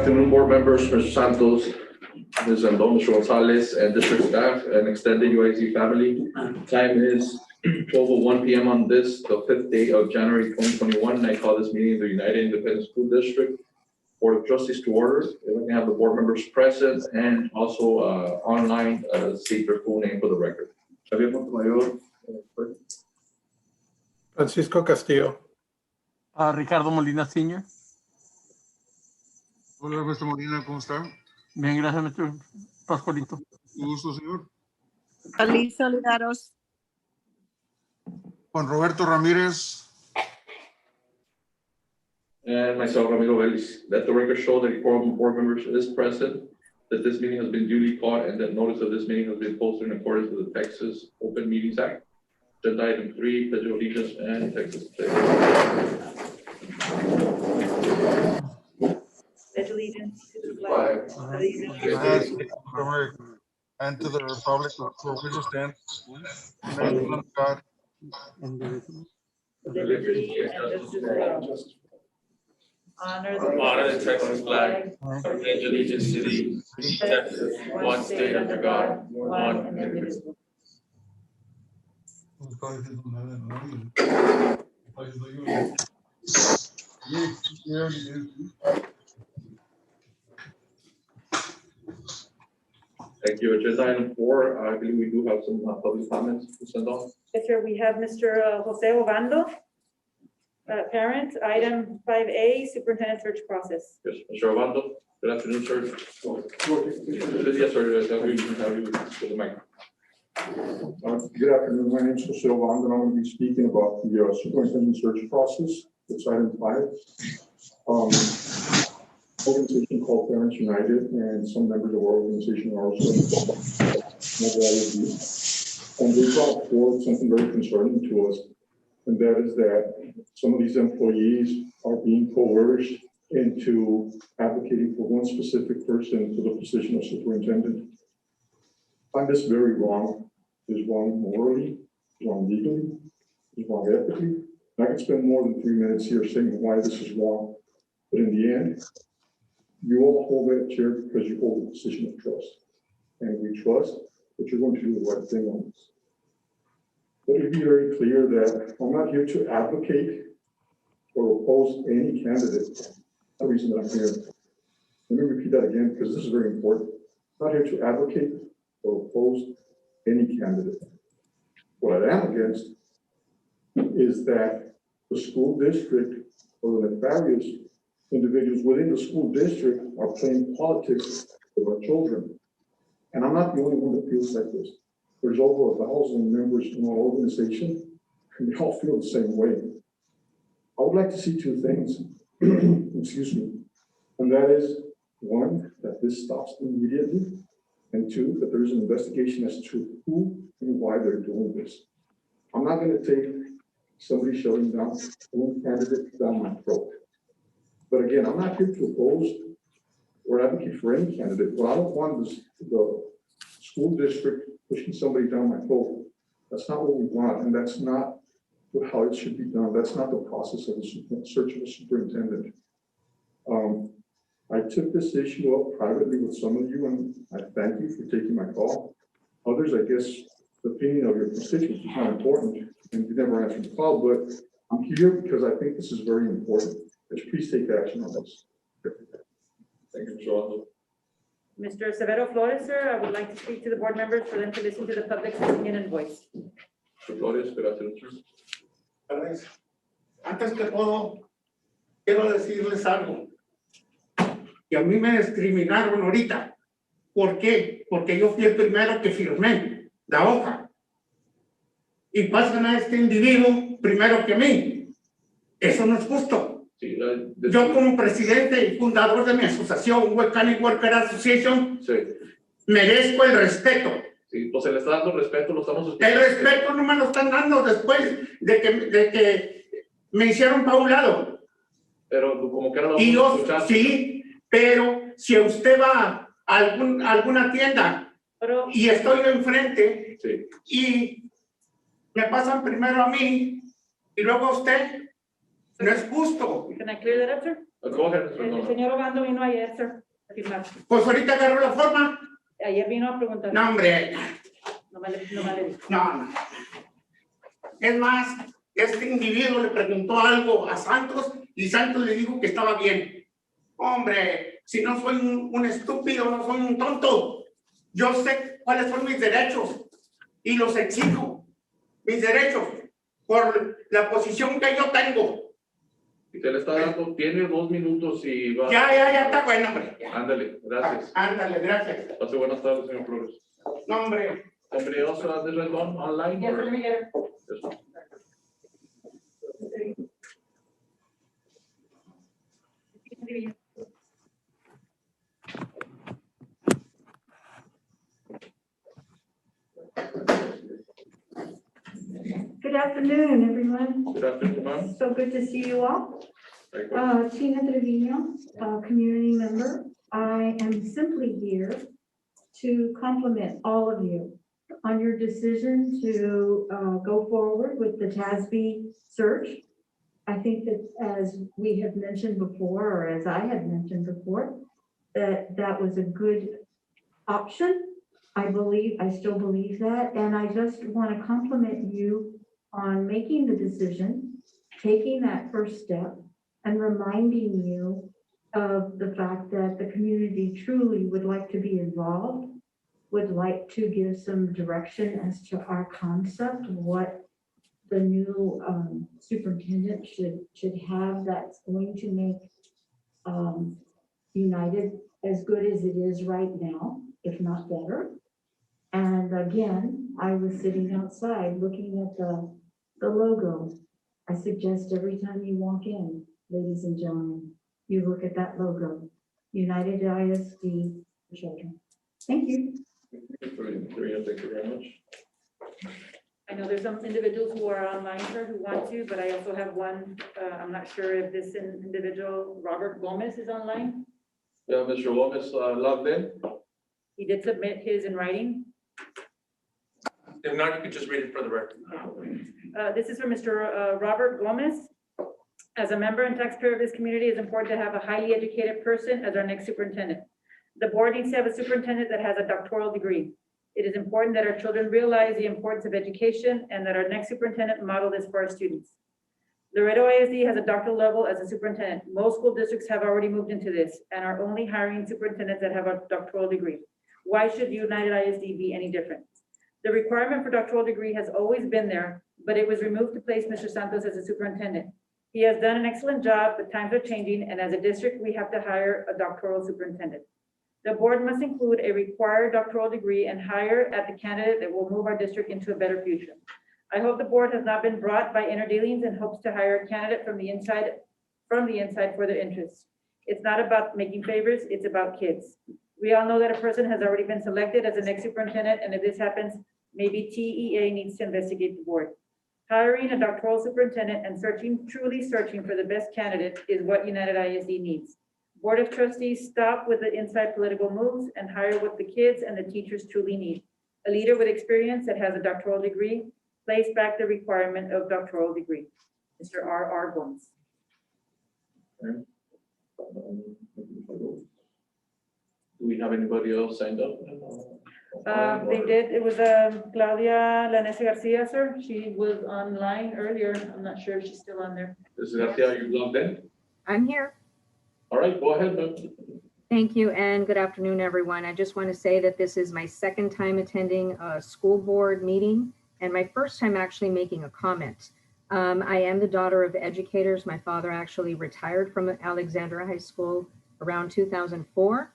afternoon, board members, Mr. Santos, Ms. Andon, Mr. Gonzalez, and district staff, and extended UIC family. Time is 12:01 p.m. on this, the 5th day of January 2021. And I call this meeting of the United Independent School District Board of Trustees to order. If I can have the board members present and also online state their full name for the record. Francisco Castillo. Ricardo Molina Sr. Hola, Mr. Molina, ¿cómo está? Bien, gracias, Mr. Pascualito. Un gusto, señor. Alicia Olivaros. Juan Roberto Ramírez. And myself, Ramiro Vélez. Let the record show that the quorum of board members is present, that this meeting has been duly called, and that notice of this meeting has been posted in accordance with the Texas Open Meetings Act. Agenda item 3, Pledge of Allegiance and Texas Pledge. Pledge allegiance to the flag of the United States And to the republic for which it stands, one nation under God. liberty and justice for all. Honor the Texas flag, pledge allegiance to thee, Texas, one state under God, one indivisible. Thank you. Agenda item 4, I believe we do have some public comments to send off. Yes, sir. We have Mr. Jose Obando, parent. Item 5A, superintendent search process. Yes, Mr. Obando, good afternoon, sir. Yes, sir. Have you to the mic. Good afternoon. My name is Jose Obando, and I'm going to be speaking about the superintendent search process. It's item 5. Organization called Parents United, and some members of our organization are also involved. And they brought forward something very concerning to us, and that is that some of these employees are being coerced into advocating for one specific person for the position of superintendent. I find this very wrong. It's wrong morally, it's wrong legally, it's wrong ethically. And I could spend more than 3 minutes here saying why this is wrong, but in the end, you all hold that chair because you hold a position of trust. And we trust that you're going to do the right thing on this. Let me be very clear that I'm not here to advocate or oppose any candidate. That's the reason that I'm here. Let me repeat that again because this is very important. I'm not here to advocate or oppose any candidate. What I am against is that the school district or the nefarious individuals within the school district are playing politics with our children. And I'm not the only one that feels like this. There's over 1,000 members in our organization, and they all feel the same way. I would like to see 2 things, excuse me, and that is, 1, that this stops immediately, and 2, that there's an investigation as to who and why they're doing this. I'm not going to take somebody shutting down one candidate down my throat. But again, I'm not here to oppose or advocate for any candidate. Well, I don't want the school district pushing somebody down my throat. That's not what we want, and that's not how it should be done. That's not the process of the search of a superintendent. I took this issue up privately with some of you, and I thank you for taking my call. Others, I guess, the opinion of your constituents is not important, and you never answered the call, but I'm here because I think this is very important. Please take action on this. Thank you, Mr. Obando. Mr. Severo Flores, sir, I would like to speak to the board members for them to listen to the public's opinion and voice. Mr. Flores, good afternoon, sir. Antes que todo, quiero decirles algo. Que a mí me discriminaron ahorita. ¿Por qué? Porque yo fui el primero que firmé la hoja. Y pasan a este individuo primero que a mí. Eso no es justo. Sí, yo como presidente y fundador de mi asociación, Mechanic Worker Association, sí, merezco el respeto. Sí, pues se le está dando respeto, lo estamos escuchando. El respeto no me lo están dando después de que me hicieron pa' un lado. Pero como que era lo y yo, sí, pero si usted va a alguna tienda y estoy yo enfrente, sí, y me pasan primero a mí y luego a usted, no es justo. Can I clear that up, sir? Go ahead, Mr. El Rendon. señor Obando vino ayer, sir, a firmar. Pues ahorita agarró la forma. Ayer vino a preguntar. No, hombre, No me le dijo. no. Es más, este individuo le preguntó algo a Santos y Santos le dijo que estaba bien. Hombre, si no soy un estúpido, no soy un tonto. Yo sé cuáles son mis derechos y los exijo. Mis derechos por la posición que yo tengo. Y te le está dando, tiene 2 minutos y va. Ya está bueno, hombre. Ya. Ándale, gracias. Ándale, gracias. Pase buenas tardes, señor Flores. No, hombre. Somebody else has this Rendon online? Yes, or- let me get it. Yes, ma'am. Good afternoon, everyone. Good afternoon, ma'am. So good to see you all. Very good. Tina Trevino, community member. I am simply here to compliment all of you on your decision to go forward with the TASB search. I think that, as we have mentioned before, or as I had mentioned before, that was a good option. I still believe that, and I just want to compliment you on making the decision, taking that first step, and reminding you of the fact that the community truly would like to be involved, would like to give some direction as to our concept, what the new superintendent should have that's going to make United as good as it is right now, if not better. And again, I was sitting outside looking at the logo. I suggest every time you walk in, ladies and gentlemen, you look at that logo, United ISD for Children. Thank you. Thank you very much. I know there's some individuals who are online, sir, who want to, but I also have one, I'm not sure if this individual, Robert Gomez, is online. Yeah, Mr. Gomez, logged in. He did submit his in writing. If not, you could just read it for the record. This is for Mr. Robert Gomez. As a member and taxpayer of this community, it's important to have a highly educated person as our next superintendent. The board needs to have a superintendent that has a doctoral degree. It is important that our children realize the importance of education and that our next superintendent model this for our students. Laredo ISD has a doctoral level as a superintendent. Most school districts have already moved into this and are only hiring superintendents that have a doctoral degree. Why should United ISD be any different? The requirement for doctoral degree has always been there, but it was removed to place Mr. Santos as a superintendent. He has done an excellent job, but times are changing, and as a district, we have to hire a doctoral superintendent. The board must include a required doctoral degree and hire at the candidate that will move our district into a better future. I hope the board has not been brought by inner dealings and hopes to hire a candidate from the inside for their interests. It's not about making favors, it's about kids. We all know that a person has already been selected as the next superintendent, and if this happens, maybe TEA needs to investigate the board. Hiring a doctoral superintendent and truly searching for the best candidate is what United ISD needs. Board of Trustees, stop with the inside political moves and hire what the kids and the teachers truly need. A leader with experience that has a doctoral degree, place back the requirement of doctoral degree. Mr. R.R. Gomes. Do we have anybody else signed up? They did, it was Claudia Lanese Garcia, sir. She was online earlier. I'm not sure if she's still on there. This is Garcia, you logged in? I'm here. All right, go ahead, ma'am. Thank you and good afternoon, everyone. I just want to say that this is my second time attending a school board meeting and my first time actually making a comment. I am the daughter of educators. My father actually retired from Alexandra High School around 2004.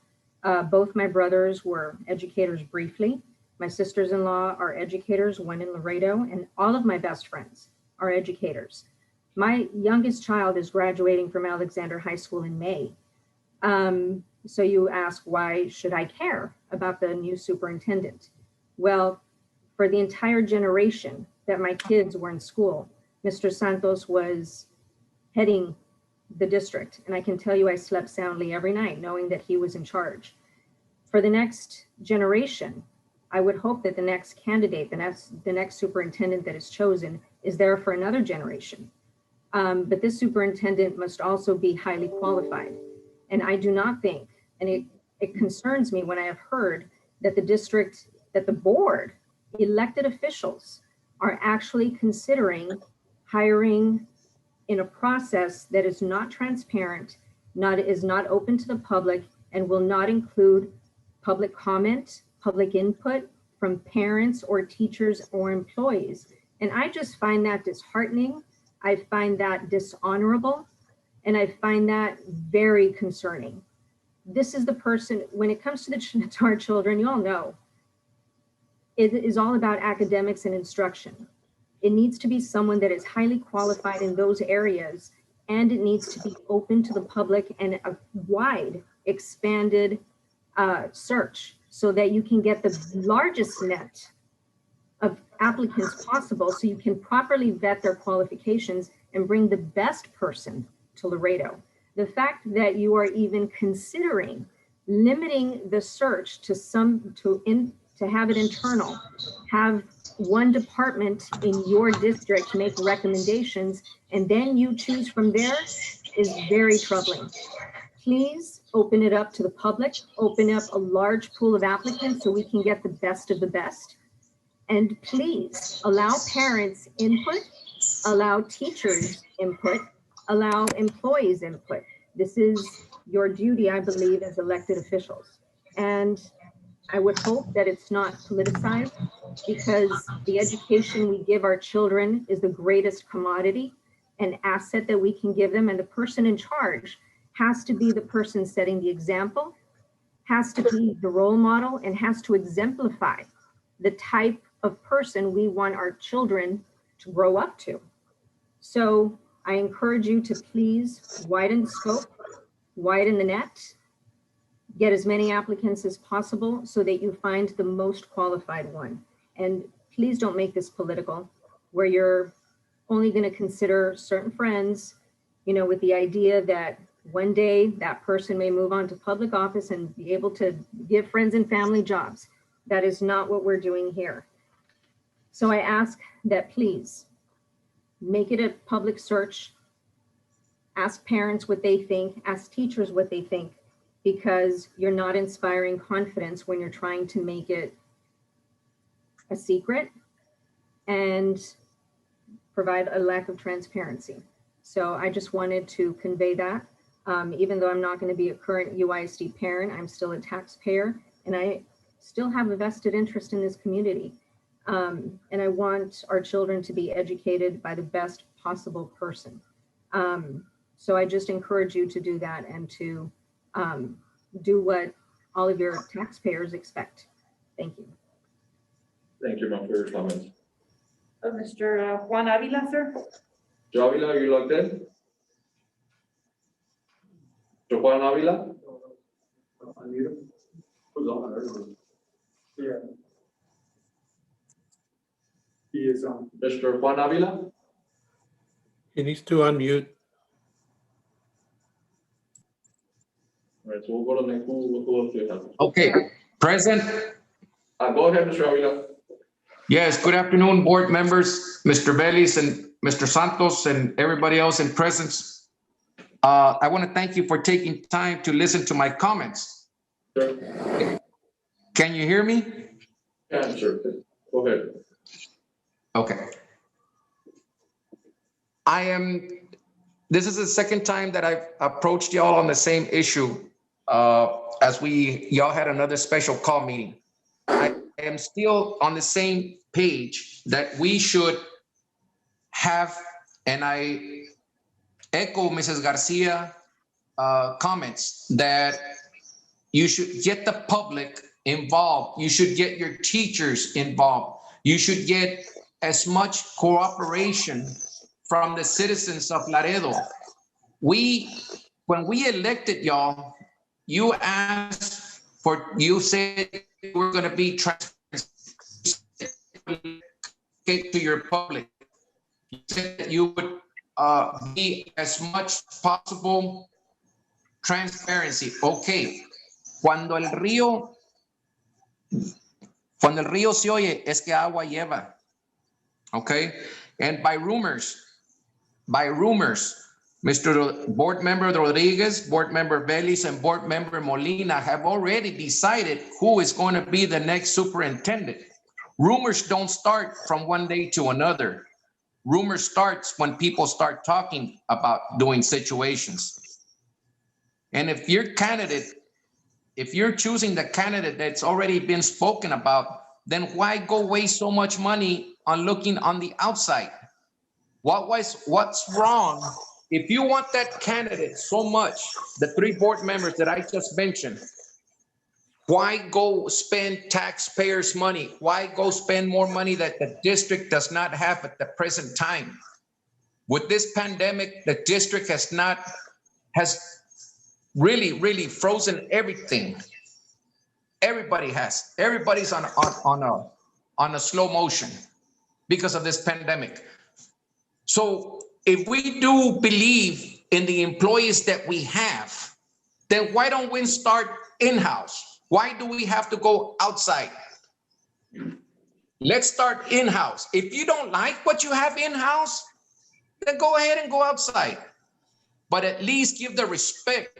Both my brothers were educators briefly. My sisters-in-law are educators, one in Laredo, and all of my best friends are educators. My youngest child is graduating from Alexandra High School in May. So you ask, why should I care about the new superintendent? Well, for the entire generation that my kids were in school, Mr. Santos was heading the district. And I can tell you I slept soundly every night knowing that he was in charge. For the next generation, I would hope that the next candidate, the next superintendent that is chosen is there for another generation. But this superintendent must also be highly qualified. And I do not think, and it concerns me when I have heard that the board, elected officials are actually considering hiring in a process that is not transparent, is not open to the public, and will not include public comment, public input from parents or teachers or employees. And I just find that disheartening. I find that dishonorable, and I find that very concerning. This is the person, when it comes to our children, you all know, it is all about academics and instruction. It needs to be someone that is highly qualified in those areas, and it needs to be open to the public and a wide, expanded search so that you can get the largest net of applicants possible so you can properly vet their qualifications and bring the best person to Laredo. The fact that you are even considering limiting the search to have it internal, have one department in your district make recommendations, and then you choose from there is very troubling. Please open it up to the public, open up a large pool of applicants so we can get the best of the best. And please allow parents input, allow teachers input, allow employees input. This is your duty, I believe, as elected officials. And I would hope that it's not politicized, because the education we give our children is the greatest commodity and asset that we can give them. And the person in charge has to be the person setting the example, has to be the role model, and has to exemplify the type of person we want our children to grow up to. So I encourage you to please widen the scope, widen the net, get as many applicants as possible so that you find the most qualified one. And please don't make this political, where you're only going to consider certain friends, you know, with the idea that one day that person may move on to public office and be able to give friends and family jobs. That is not what we're doing here. So I ask that please make it a public search. Ask parents what they think, ask teachers what they think, because you're not inspiring confidence when you're trying to make it a secret and provide a lack of transparency. So I just wanted to convey that. Even though I'm not going to be a current UISD parent, I'm still a taxpayer, and I still have a vested interest in this community. And I want our children to be educated by the best possible person. So I just encourage you to do that and to do what all of your taxpayers expect. Thank you. Thank you, ma'am, for your comments. Mr. Juan Avila, sir. Joe Avila, are you logged in? Joe Juan Avila? Yeah. He is on. Mr. Juan Avila? He needs to unmute. All right, so we'll go to the next, who else do you have? Okay, present. Go ahead, Mr. Avila. Yes, good afternoon, board members, Mr. Vélez and Mr. Santos and everybody else in presence. I want to thank you for taking time to listen to my comments. Sure. Can you hear me? Yeah, sure. Go ahead. Okay. This is the second time that I've approached y'all on the same issue as y'all had another special call meeting. I am still on the same page that we should have, and I echo Mrs. Garcia comments that you should get the public involved. You should get your teachers involved. You should get as much cooperation from the citizens of Laredo. When we elected y'all, you said we're going to be transparent to your public. You said that you would be as much possible transparency. Okay. Cuando el río se oye, es que agua lleva. Okay. And by rumors, by rumors. Mr. Board Member Rodriguez, Board Member Vélez, and Board Member Molina have already decided who is going to be the next superintendent. Rumors don't start from one day to another. Rumors starts when people start talking about doing situations. And if your candidate, if you're choosing the candidate that's already been spoken about, then why go waste so much money on looking on the outside? What's wrong? If you want that candidate so much, the 3 board members that I just mentioned, why go spend taxpayers' money? Why go spend more money that the district does not have at the present time? With this pandemic, the district has really frozen everything. Everybody's on a slow motion because of this pandemic. So if we do believe in the employees that we have, then why don't we start in-house? Why do we have to go outside? Let's start in-house. If you don't like what you have in-house, then go ahead and go outside. But at least give the respect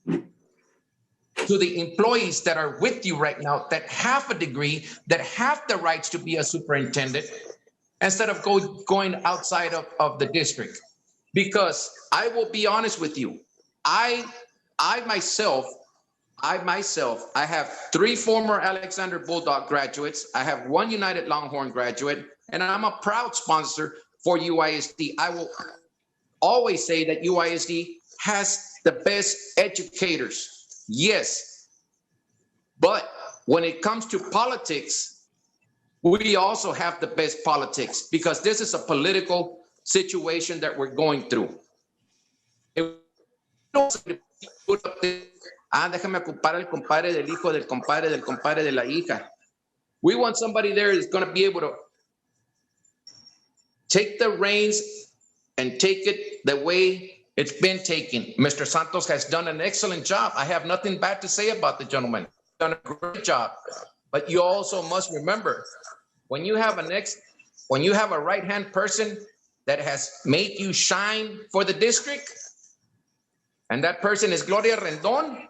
to the employees that are with you right now, that have a degree, that have the rights to be a superintendent, instead of going outside of the district. Because I will be honest with you, I myself, I have 3 former Alexander Bulldog graduates. I have 1 United Longhorn graduate, and I'm a proud sponsor for UISD. I will always say that UISD has the best educators. Yes. But when it comes to politics, we also have the best politics, because this is a political situation that we're going through. Déjame ocupar el compadre del hijo del compadre del compadre de la hija. We want somebody there that's going to be able to take the reins and take it the way it's been taken. Mr. Santos has done an excellent job. I have nothing bad to say about the gentleman. He's done a great job. But you also must remember, when you have a right-hand person that has made you shine for the district, and that person is Gloria Rendon,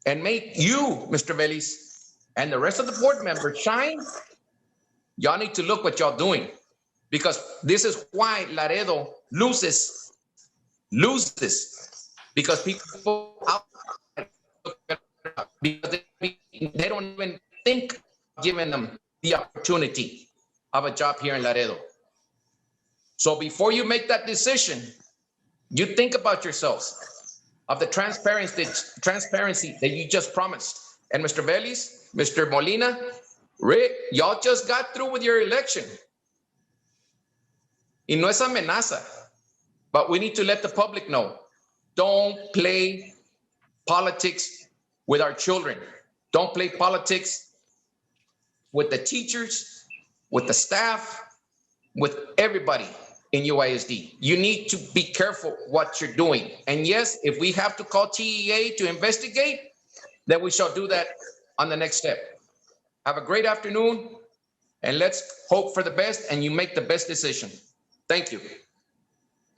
and make you, Mr. Vélez, and the rest of the board members shine, y'all need to look what y'all doing. Because this is why Laredo loses. Because people because they don't even think of giving them the opportunity of a job here in Laredo. So before you make that decision, you think about yourselves, of the transparency that you just promised. And Mr. Vélez, Mr. Molina, Rick, y'all just got through with your election. Y no es amenaza, but we need to let the public know. Don't play politics with our children. Don't play politics with the teachers, with the staff, with everybody in UISD. You need to be careful what you're doing. And yes, if we have to call TEA to investigate, then we shall do that on the next step. Have a great afternoon, and let's hope for the best, and you make the best decision. Thank you.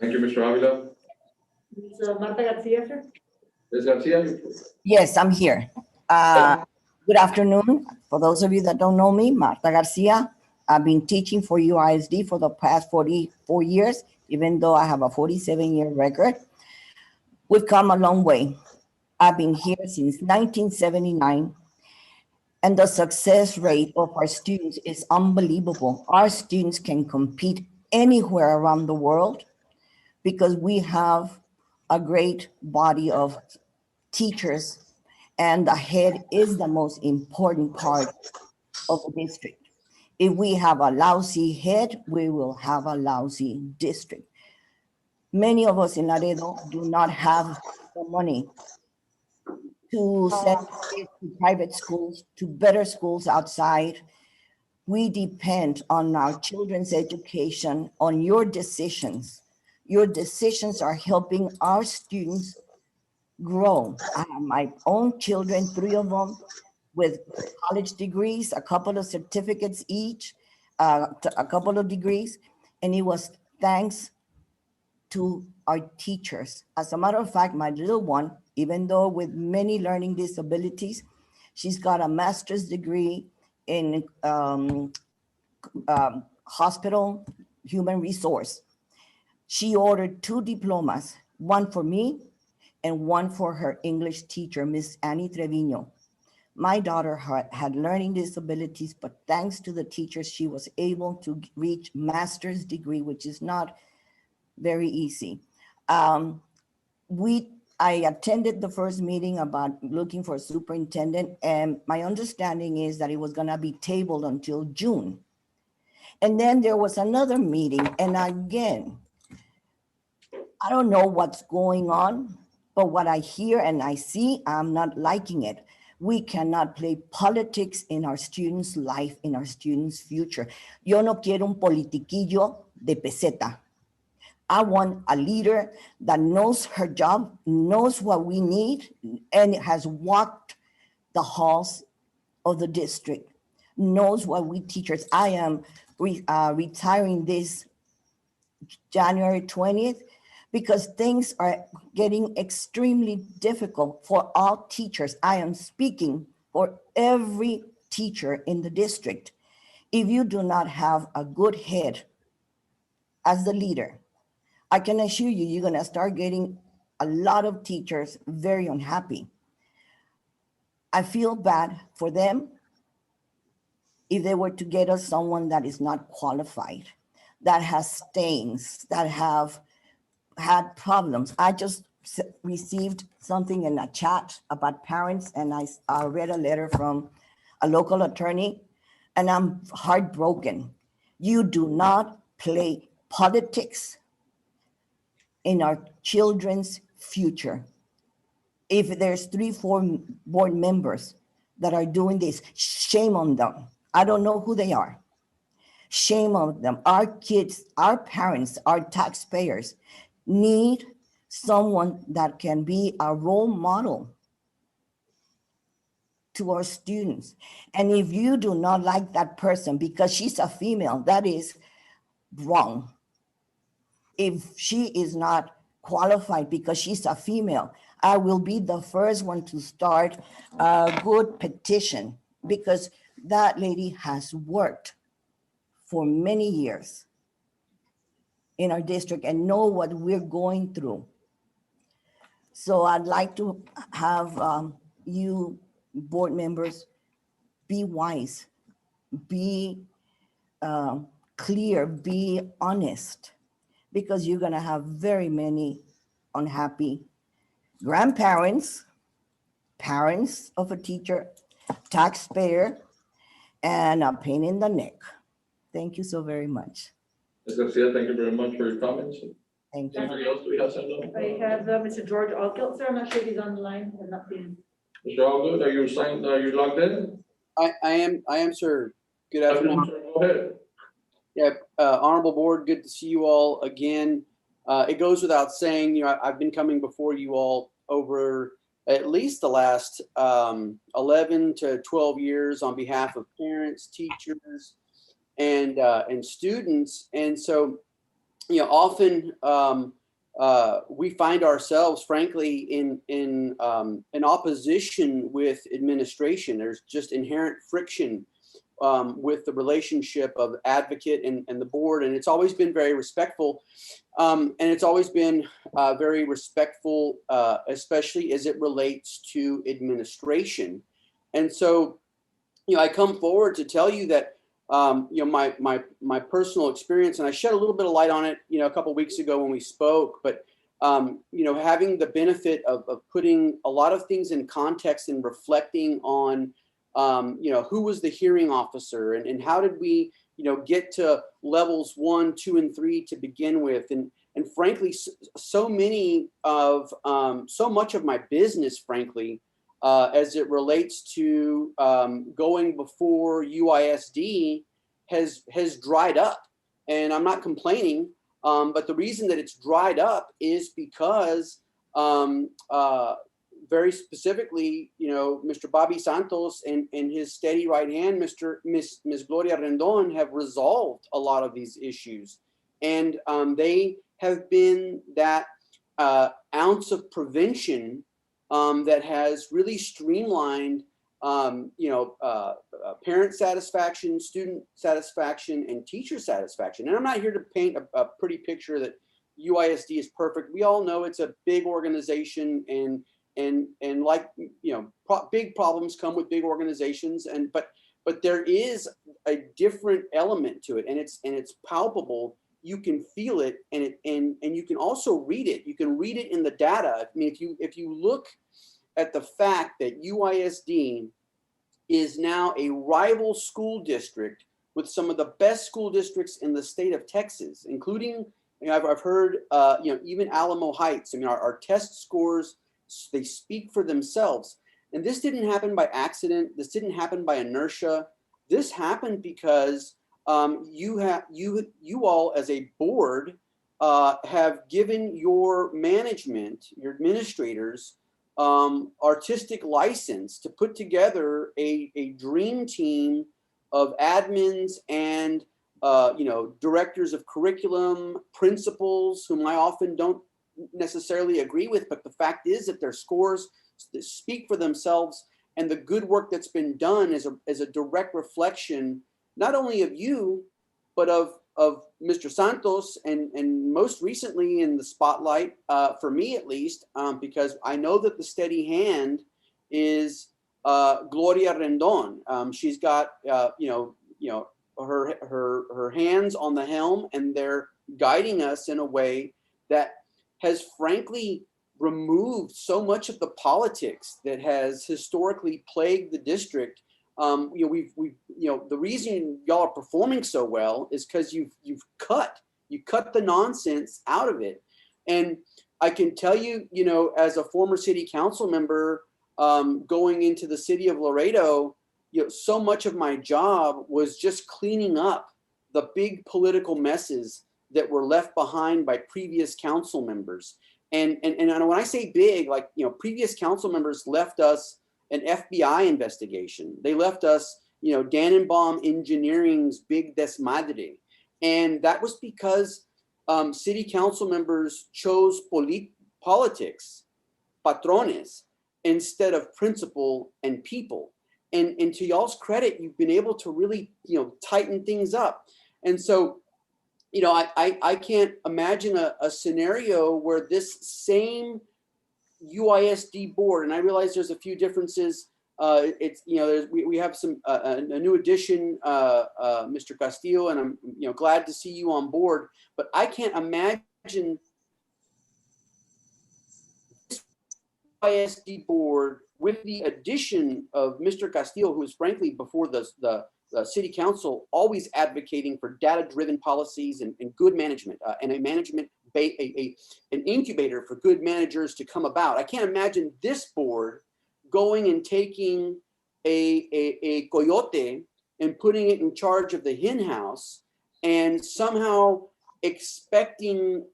Thank you, Mr. Avila. So Marta Garcia, sir? Ms. Garcia? Yes, I'm here. Good afternoon. For those of you that don't know me, Marta Garcia. I've been teaching for UISD for the past 44 years, even though I have a 47-year record. We've come a long way. I've been here since 1979, and the success rate of our students is unbelievable. Our students can compete anywhere around the world because we have a great body of teachers, and the head is the most important part of the district. If we have a lousy head, we will have a lousy district. Many of us in Laredo do not have the money to send kids to private schools, to better schools outside. We depend on our children's education, on your decisions. Your decisions are helping our students grow. I have my own children, 3 of them, with college degrees, a couple of certificates each, a couple of degrees. And it was thanks to our teachers. As a matter of fact, my little one, even though with many learning disabilities, she's got a master's degree in hospital human resource. She ordered 2 diplomas, one for me and one for her English teacher, Miss Annie Trevino. My daughter had learning disabilities, but thanks to the teachers, she was able to reach master's degree, which is not very easy. I attended the first meeting about looking for a superintendent, and my understanding is that it was gonna be tabled until June. And then there was another meeting, and again, I don't know what's going on, but what I hear and I see, I'm not liking it. We cannot play politics in our students' life, in our students' future. Yo no quiero un politiquillo de peseta. I want a leader that knows her job, knows what we need, and has walked the halls of the district, knows what we teachers. I am retiring this January 20th because things are getting extremely difficult for all teachers. I am speaking for every teacher in the district. If you do not have a good head as the leader, I can assure you, you're gonna start getting a lot of teachers very unhappy. I feel bad for them if they were to get us someone that is not qualified, that has stains, that have had problems. I just received something in a chat about parents, and I read a letter from a local attorney, and I'm heartbroken. You do not play politics in our children's future. If there's 3-4 board members that are doing this, shame on them. I don't know who they are. Shame on them. Our kids, our parents, our taxpayers need someone that can be a role model to our students. And if you do not like that person because she's a female, that is wrong. If she is not qualified because she's a female, I will be the first one to start a good petition because that lady has worked for many years in our district and know what we're going through. So I'd like to have you board members be wise, be clear, be honest, because you're gonna have very many unhappy grandparents, parents of a teacher, taxpayer, and a pain in the neck. Thank you so very much. Ms. Garcia, thank you very much for your comments. Thank you. Anybody else do we have signed up? I have Mr. George Alkilt, sir. I'm not sure if he's on the line. I've not seen him. Mr. Allgood, are you signed, are you logged in? I am, sir. Good afternoon. Go ahead. Yeah, honorable board, good to see you all again. It goes without saying, you know, I've been coming before you all over at least the last 11 to 12 years on behalf of parents, teachers, and students. And so, you know, often we find ourselves, frankly, in opposition with administration. There's just inherent friction with the relationship of advocate and the board, and it's always been very respectful, and it's always been very respectful, especially as it relates to administration. And so, you know, I come forward to tell you that, you know, my personal experience, and I shed a little bit of light on it, you know, a couple of weeks ago when we spoke, but you know, having the benefit of putting a lot of things in context and reflecting on you know, who was the hearing officer and how did we, you know, get to levels 1, 2, and 3 to begin with. And frankly, so much of my business, frankly, as it relates to going before UISD has dried up. And I'm not complaining, but the reason that it's dried up is because very specifically, you know, Mr. Bobby Santos and his steady right hand, Miss Gloria Rendon, have resolved a lot of these issues. And they have been that ounce of prevention that has really streamlined, parent satisfaction, student satisfaction, and teacher satisfaction. And I'm not here to paint a pretty picture that UISD is perfect. We all know it's a big organization, and like, big problems come with big organizations, but there is a different element to it, and it's palpable. You can feel it, and you can also read it. You can read it in the data. I mean, if you look at the fact that UISD is now a rival school district with some of the best school districts in the state of Texas, including, I've heard, even Alamo Heights. I mean, our test scores, they speak for themselves. And this didn't happen by accident. This didn't happen by inertia. This happened because you all as a board have given your management, your administrators, artistic license to put together a dream team of admins and directors of curriculum, principals, whom I often don't necessarily agree with, but the fact is that their scores speak for themselves, and the good work that's been done is a direct reflection not only of you, but of Mr. Santos, and most recently in the spotlight, for me at least, because I know that the steady hand is Gloria Rendon. She's got her hands on the helm, and they're guiding us in a way that has frankly removed so much of the politics that has historically plagued the district. The reason y'all are performing so well is because you cut the nonsense out of it. And I can tell you, as a former city council member, going into the city of Laredo, so much of my job was just cleaning up the big political messes that were left behind by previous council members. And when I say big, like, previous council members left us an FBI investigation. They left us, Dannenbaum Engineering's big desmadre. And that was because city council members chose politics, patrones, instead of principle and people. And to y'all's credit, you've been able to really, tighten things up. And so, I can't imagine a scenario where this same UISD board, and I realize there's a few differences. We have a new addition, Mr. Castillo, and I'm glad to see you on board. But I can't imagine this UISD board with the addition of Mr. Castillo, who is frankly before the city council always advocating for data-driven policies and good management, and an incubator for good managers to come about. I can't imagine this board going and taking a coyote and putting it in charge of the hen house and somehow expecting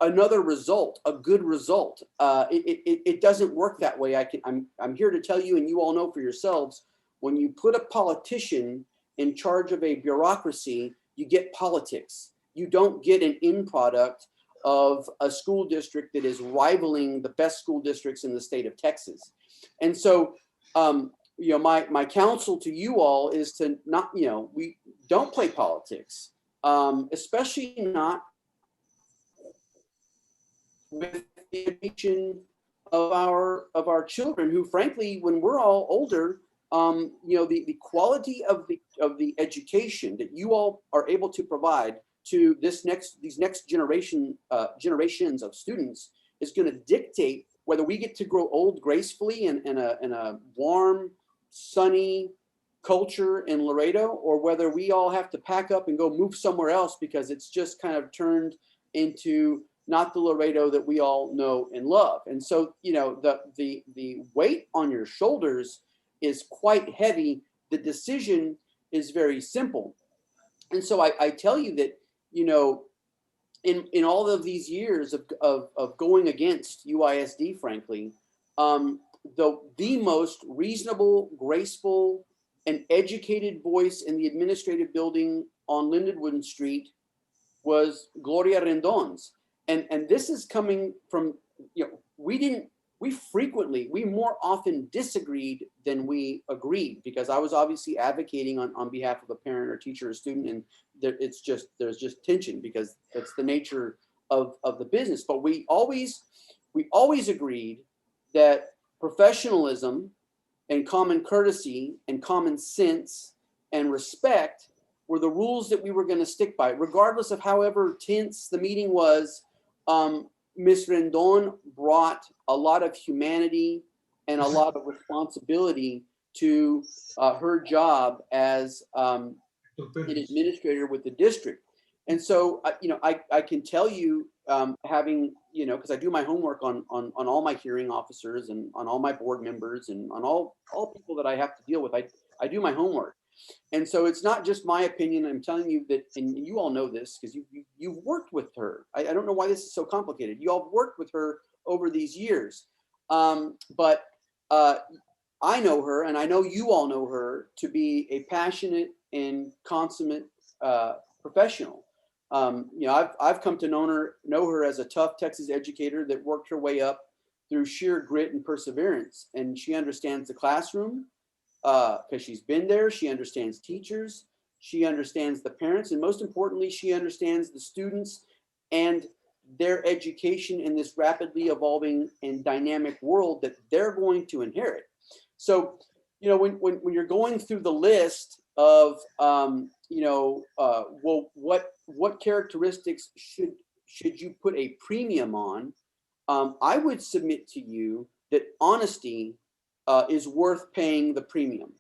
another result, a good result. It doesn't work that way. I'm here to tell you, and you all know for yourselves, when you put a politician in charge of a bureaucracy, you get politics. You don't get an end product of a school district that is rivaling the best school districts in the state of Texas. And so, my counsel to you all is to not, we don't play politics, especially not with the education of our children, who frankly, when we're all older, the quality of the education that you all are able to provide to these next generations of students is going to dictate whether we get to grow old gracefully in a warm, sunny culture in Laredo, or whether we all have to pack up and go move somewhere else because it's just kind of turned into not the Laredo that we all know and love. And so, the weight on your shoulders is quite heavy. The decision is very simple. And so I tell you that, in all of these years of going against UISD, frankly, the most reasonable, graceful, and educated voice in the administrative building on Lindenwood Street was Gloria Rendon's. And this is coming from, we more often disagreed than we agreed, because I was obviously advocating on behalf of a parent or teacher or student, and there's just tension because that's the nature of the business. But we always agreed that professionalism and common courtesy and common sense and respect were the rules that we were going to stick by, regardless of however tense the meeting was. Ms. Rendon brought a lot of humanity and a lot of responsibility to her job as an administrator with the district. And so, I can tell you, having, because I do my homework on all my hearing officers and on all my board members and on all people that I have to deal with, I do my homework. And so it's not just my opinion. I'm telling you that, and you all know this because you've worked with her. I don't know why this is so complicated. You all have worked with her over these years. But I know her, and I know you all know her to be a passionate and consummate professional. I've come to know her as a tough Texas educator that worked her way up through sheer grit and perseverance. And she understands the classroom, because she's been there. She understands teachers, she understands the parents, and most importantly, she understands the students and their education in this rapidly evolving and dynamic world that they're going to inherit. So, when you're going through the list of, what characteristics should you put a premium on, I would submit to you that honesty is worth paying the premium.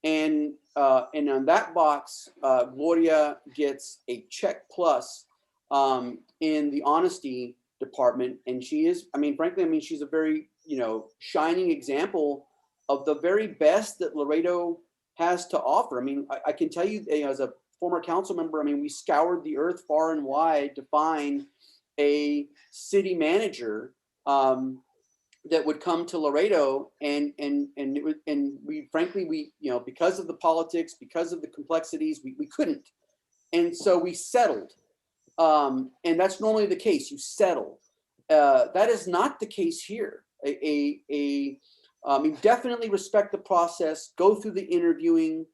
And on that box, Gloria gets a check plus in the honesty department. And she is, frankly, she's a very, shining example of the very best that Laredo has to offer. I can tell you, as a former council member, we scoured the earth far and wide to find a city manager that would come to Laredo, and we frankly, because of the politics, because of the complexities, we couldn't. And so we settled. And that's normally the case, you settle. That is not the case here. Definitely respect the process, go through the interviewing,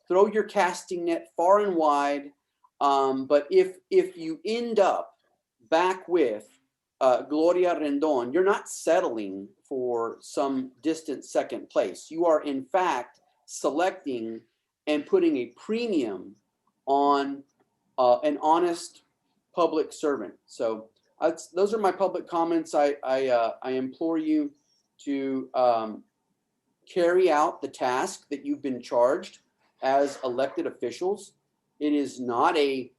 throw your casting net far and wide. But if you end up back with Gloria Rendon, you're not settling for some distant second place. You are in fact selecting and putting a premium on an honest public servant. So those are my public comments. I implore you to carry out the task that you've been charged as elected officials. It is not a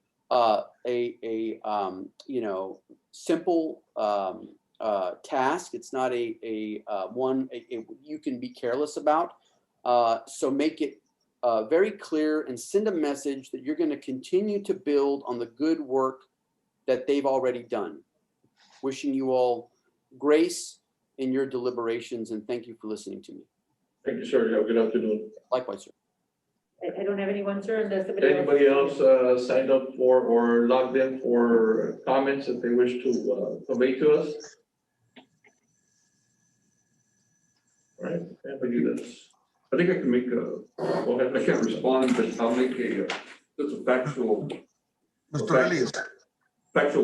simple task. It's not one you can be careless about. So make it very clear and send a message that you're going to continue to build on the good work that they've already done. Wishing you all grace in your deliberations, and thank you for listening to me. Thank you, sir. Have a good afternoon. Likewise, sir. I don't have anyone, sir, unless Anybody else signed up for or logged in for comments that they wish to convey to us? All right, and we do this. I think I can make go ahead. I can't respond, but I'll make just a factual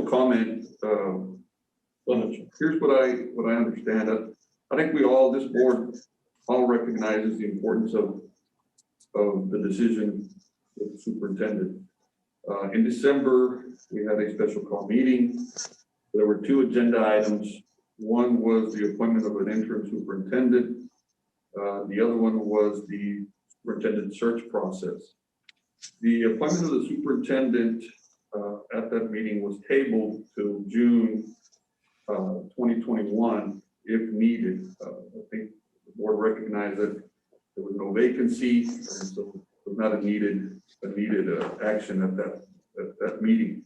comment. Here's what I understand. I think this board all recognizes the importance of the decision of the superintendent. In December, we had a special call meeting. There were two agenda items. One was the appointment of an interim superintendent. The other one was the superintendent search process. The appointment of the superintendent at that meeting was tabled to June 2021, if needed. I think the board recognized that there was no vacancy, and so it was not a needed action at that meeting.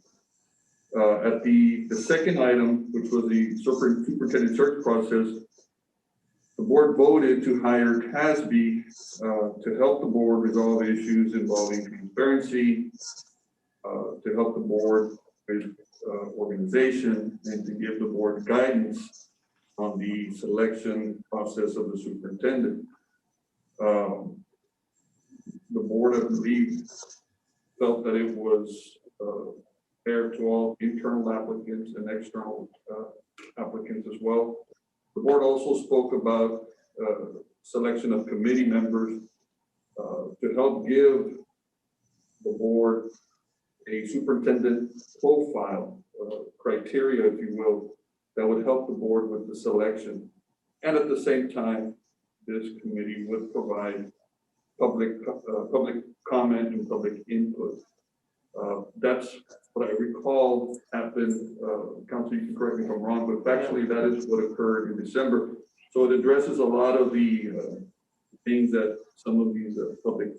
At the second item, which was the superintendent search process, the board voted to hire CASB to help the board resolve issues involving transparency, to help the board with organization and to give the board guidance on the selection process of the superintendent. The board, I believe, felt that it was fair to all internal applicants and external applicants as well. The board also spoke about selection of committee members to help give the board a superintendent profile criteria, if you will, that would help the board with the selection. And at the same time, this committee would provide public comment and public input. That's what I recall happened. Council, you can correct me if I'm wrong, but factually that is what occurred in December. So it addresses a lot of the things that some of these public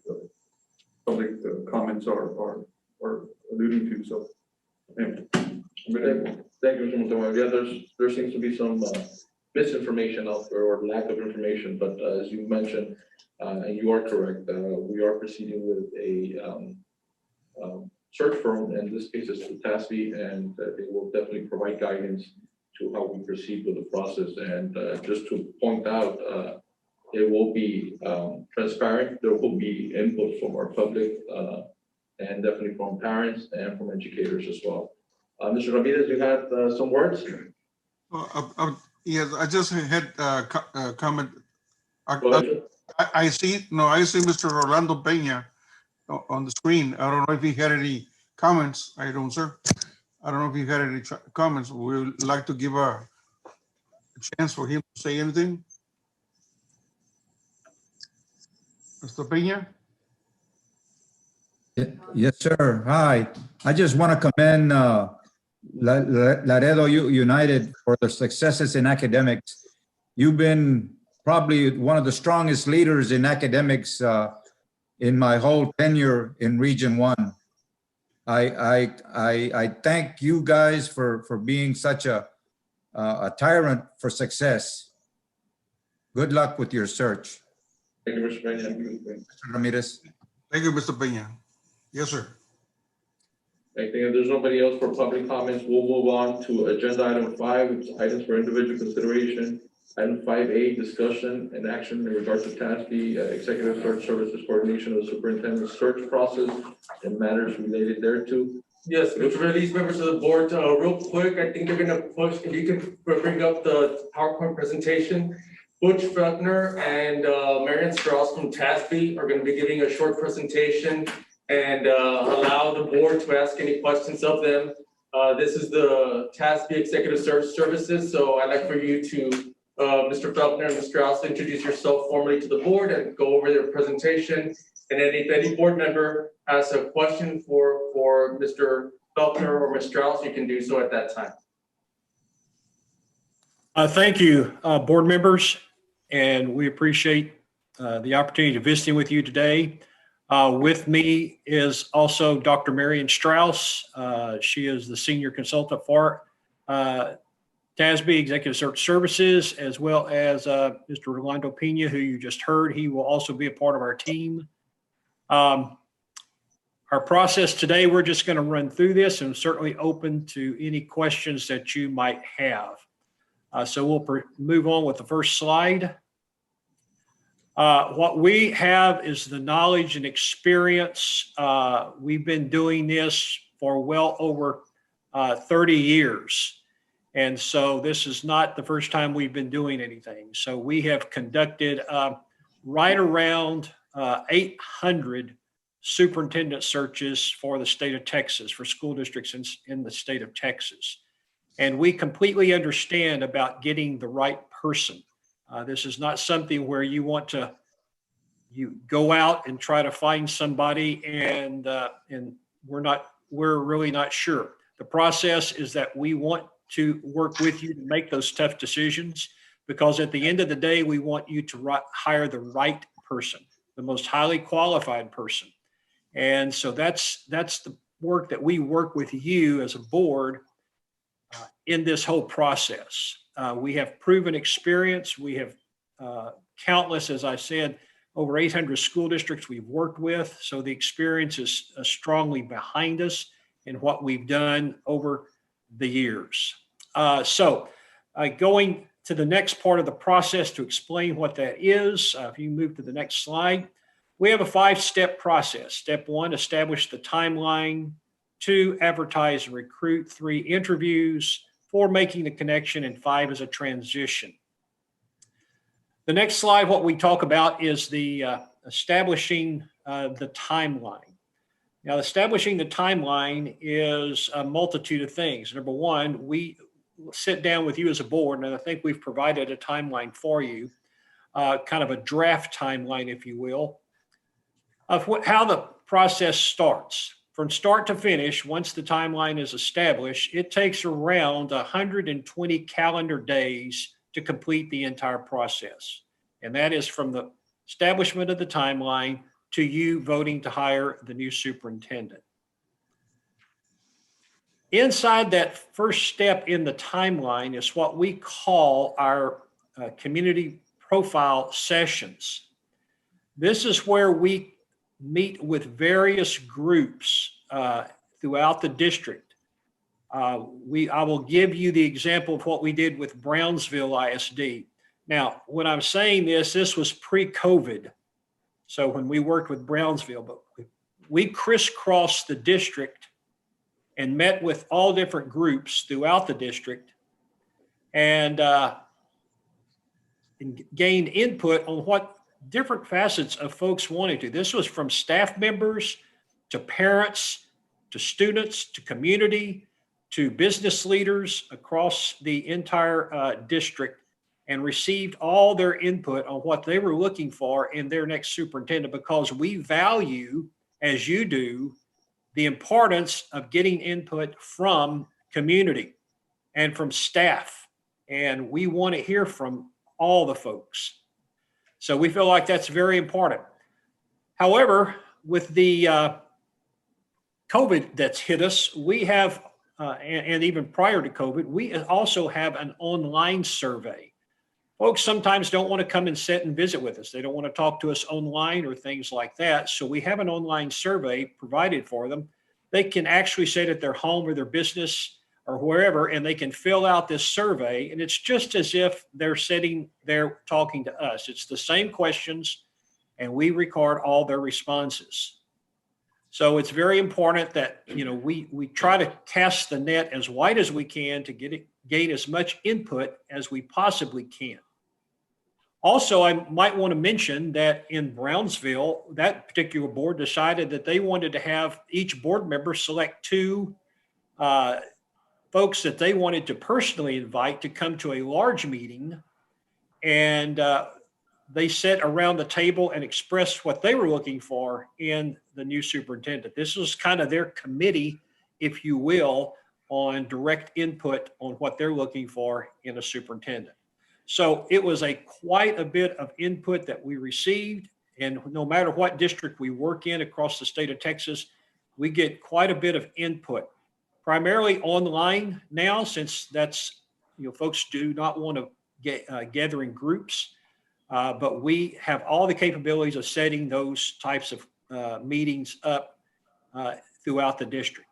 comments are alluding to. So, anyway. Thank you, Mr. Montemayor. Yeah, there seems to be some misinformation out there or lack of information, but as you mentioned, and you are correct, we are proceeding with a search firm. In this case, it's TASB, and they will definitely provide guidance to how we proceed with the process. And just to point out, it will be transparent. There will be input from our public and definitely from parents and from educators as well. Mr. Ramirez, you had some words? Yes, I just had a comment. I see Mr. Orlando Peña on the screen. I don't know if he had any comments. I don't, sir. I don't know if he had any comments. We would like to give a chance for him to say anything. Mr. Peña? Yes, sir. Hi. I just want to commend Laredo United for the successes in academics. You've been probably one of the strongest leaders in academics in my whole tenure in Region 1. I thank you guys for being such a tyrant for success. Good luck with your search. Thank you, Mr. Peña. Mr. Ramirez. Thank you, Mr. Peña. Yes, sir. I think if there's nobody else for public comments, we'll move on to agenda item 5, which is items for individual consideration. Item 5A, discussion and action in regards to TASB Executive Search Services Coordination of the Superintendent's search process and matters related thereto. Yes, Mr. Release, members of the board, real quick, I think they're gonna push, if you can bring up the PowerPoint presentation. Butch Felkner and Marion Strauss from TASB are gonna be giving a short presentation and allow the board to ask any questions of them. This is the TASB Executive Search Services, so I'd like for you to, Mr. Felkner and Mr. Strauss, introduce yourself formally to the board and go over their presentation. And then if any board member has a question for Mr. Felkner or Ms. Strauss, you can do so at that time. Thank you, board members, and we appreciate the opportunity to visiting with you today. With me is also Dr. Marion Strauss. She is the senior consultant for TASB Executive Search Services, as well as Mr. Rolando Pena, who you just heard. He will also be a part of our team. Our process today, we're just going to run through this and certainly open to any questions that you might have. So we'll move on with the first slide. What we have is the knowledge and experience. We've been doing this for well over 30 years. And so this is not the first time we've been doing anything. So we have conducted right around 800 superintendent searches for the state of Texas, for school districts in the state of Texas. And we completely understand about getting the right person. This is not something where you go out and try to find somebody and we're really not sure. The process is that we want to work with you to make those tough decisions, because at the end of the day, we want you to hire the right person, the most highly qualified person. And so that's the work that we work with you as a board in this whole process. We have proven experience. We have countless, as I said, over 800 school districts we've worked with. So the experience is strongly behind us. and what we've done over the years. Going to the next part of the process to explain what that is, if you move to the next slide, we have a 5-step process. Step 1, establish the timeline. 2, advertise and recruit. 3, interviews. 4, making the connection. And 5 is a transition. The next slide, what we talk about is the establishing the timeline. Now, establishing the timeline is a multitude of things. Number 1, we sit down with you as a board, and I think we've provided a timeline for you, kind of a draft timeline, if you will, of how the process starts. From start to finish, once the timeline is established, it takes around 120 calendar days to complete the entire process. And that is from the establishment of the timeline to you voting to hire the new superintendent. Inside that first step in the timeline is what we call our community profile sessions. This is where we meet with various groups throughout the district. I will give you the example of what we did with Brownsville ISD. Now, when I'm saying this was pre-COVID. So when we worked with Brownsville, but we crisscrossed the district and met with all different groups throughout the district and gained input on what different facets of folks wanted to. This was from staff members to parents, to students, to community, to business leaders across the entire district, and received all their input on what they were looking for in their next superintendent, because we value, as you do, the importance of getting input from community and from staff. And we want to hear from all the folks. So we feel like that's very important. However, with the COVID that's hit us, we have, and even prior to COVID, we also have an online survey. Folks sometimes don't want to come and sit and visit with us. They don't want to talk to us online or things like that. So we have an online survey provided for them. They can actually sit at their home or their business or wherever, and they can fill out this survey. And it's just as if they're sitting there talking to us. It's the same questions, and we record all their responses. So it's very important that, you know, we try to cast the net as wide as we can to gain as much input as we possibly can. Also, I might want to mention that in Brownsville, that particular board decided that they wanted to have each board member select 2 folks that they wanted to personally invite to come to a large meeting. And they sat around the table and expressed what they were looking for in the new superintendent. This was kind of their committee, if you will, on direct input on what they're looking for in a superintendent. So it was quite a bit of input that we received. And no matter what district we work in across the state of Texas, we get quite a bit of input, primarily online now, since that's, you know, folks do not want to gather in groups. But we have all the capabilities of setting those types of meetings up throughout the district.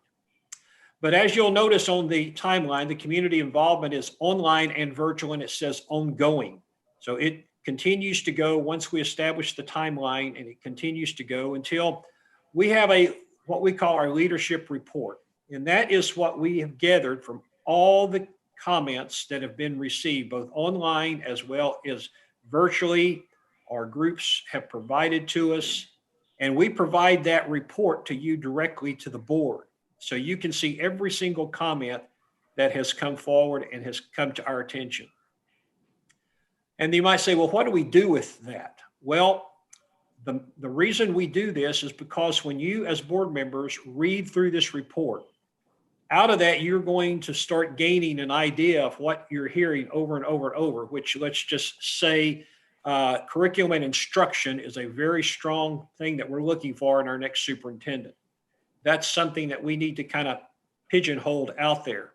But as you'll notice on the timeline, the community involvement is online and virtual, and it says ongoing. So it continues to go once we establish the timeline, and it continues to go until we have what we call our leadership report. And that is what we have gathered from all the comments that have been received, both online as well as virtually. Our groups have provided to us, and we provide that report to you directly to the board. So you can see every single comment that has come forward and has come to our attention. And you might say, well, what do we do with that? Well, the reason we do this is because when you as board members read through this report, out of that, you're going to start gaining an idea of what you're hearing over and over and over, which, let's just say, curriculum and instruction is a very strong thing that we're looking for in our next superintendent. That's something that we need to kind of pigeonhole out there.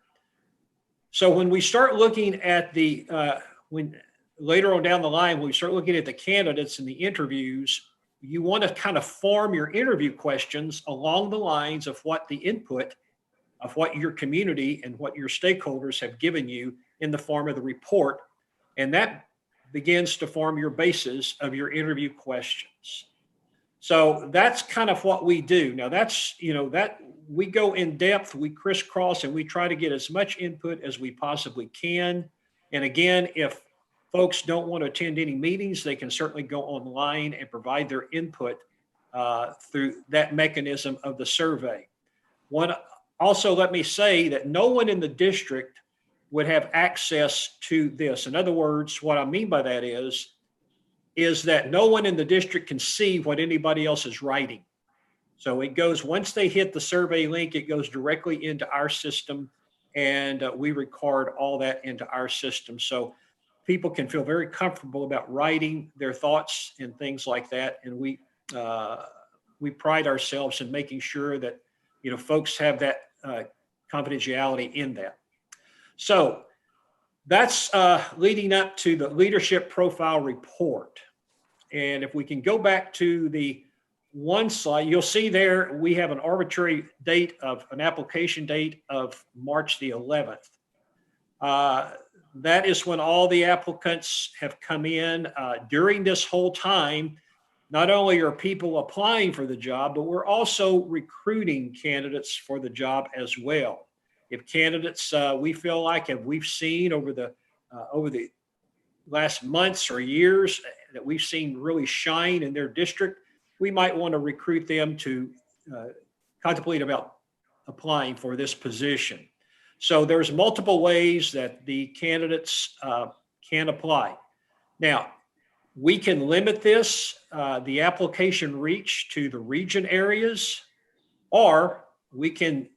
So when we start looking at later on down the line, when we start looking at the candidates and the interviews, you want to kind of form your interview questions along the lines of what the input of what your community and what your stakeholders have given you in the form of the report. And that begins to form your basis of your interview questions. So that's kind of what we do. Now that's, that we go in depth, we crisscross, and we try to get as much input as we possibly can. And again, if folks don't want to attend any meetings, they can certainly go online and provide their input through that mechanism of the survey. Also, let me say that no one in the district would have access to this. In other words, what I mean by that is that no one in the district can see what anybody else is writing. So it goes, once they hit the survey link, it goes directly into our system, and we record all that into our system. So people can feel very comfortable about writing their thoughts and things like that. And we pride ourselves in making sure that, folks have that confidentiality in that. So that's leading up to the leadership profile report. And if we can go back to the one slide, you'll see there we have an arbitrary date of an application date of March the 11th. That is when all the applicants have come in. During this whole time, not only are people applying for the job, but we're also recruiting candidates for the job as well. If candidates we feel like we've seen over the last months or years that we've seen really shine in their district, we might want to recruit them to contemplate about applying for this position. So there's multiple ways that the candidates can apply. Now, we can limit this, the application reach to the region areas, or we can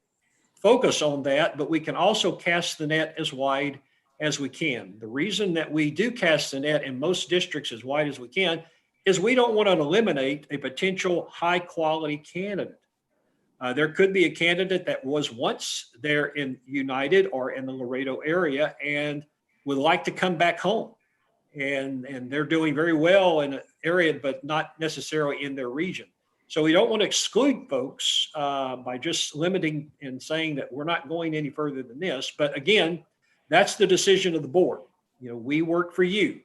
focus on that, but we can also cast the net as wide as we can. The reason that we do cast the net in most districts as wide as we can is we don't want to eliminate a potential high quality candidate. There could be a candidate that was once there in United or in the Laredo area and would like to come back home. And they're doing very well in an area, but not necessarily in their region. So we don't want to exclude folks by just limiting and saying that we're not going any further than this. But again, that's the decision of the board. We work for you.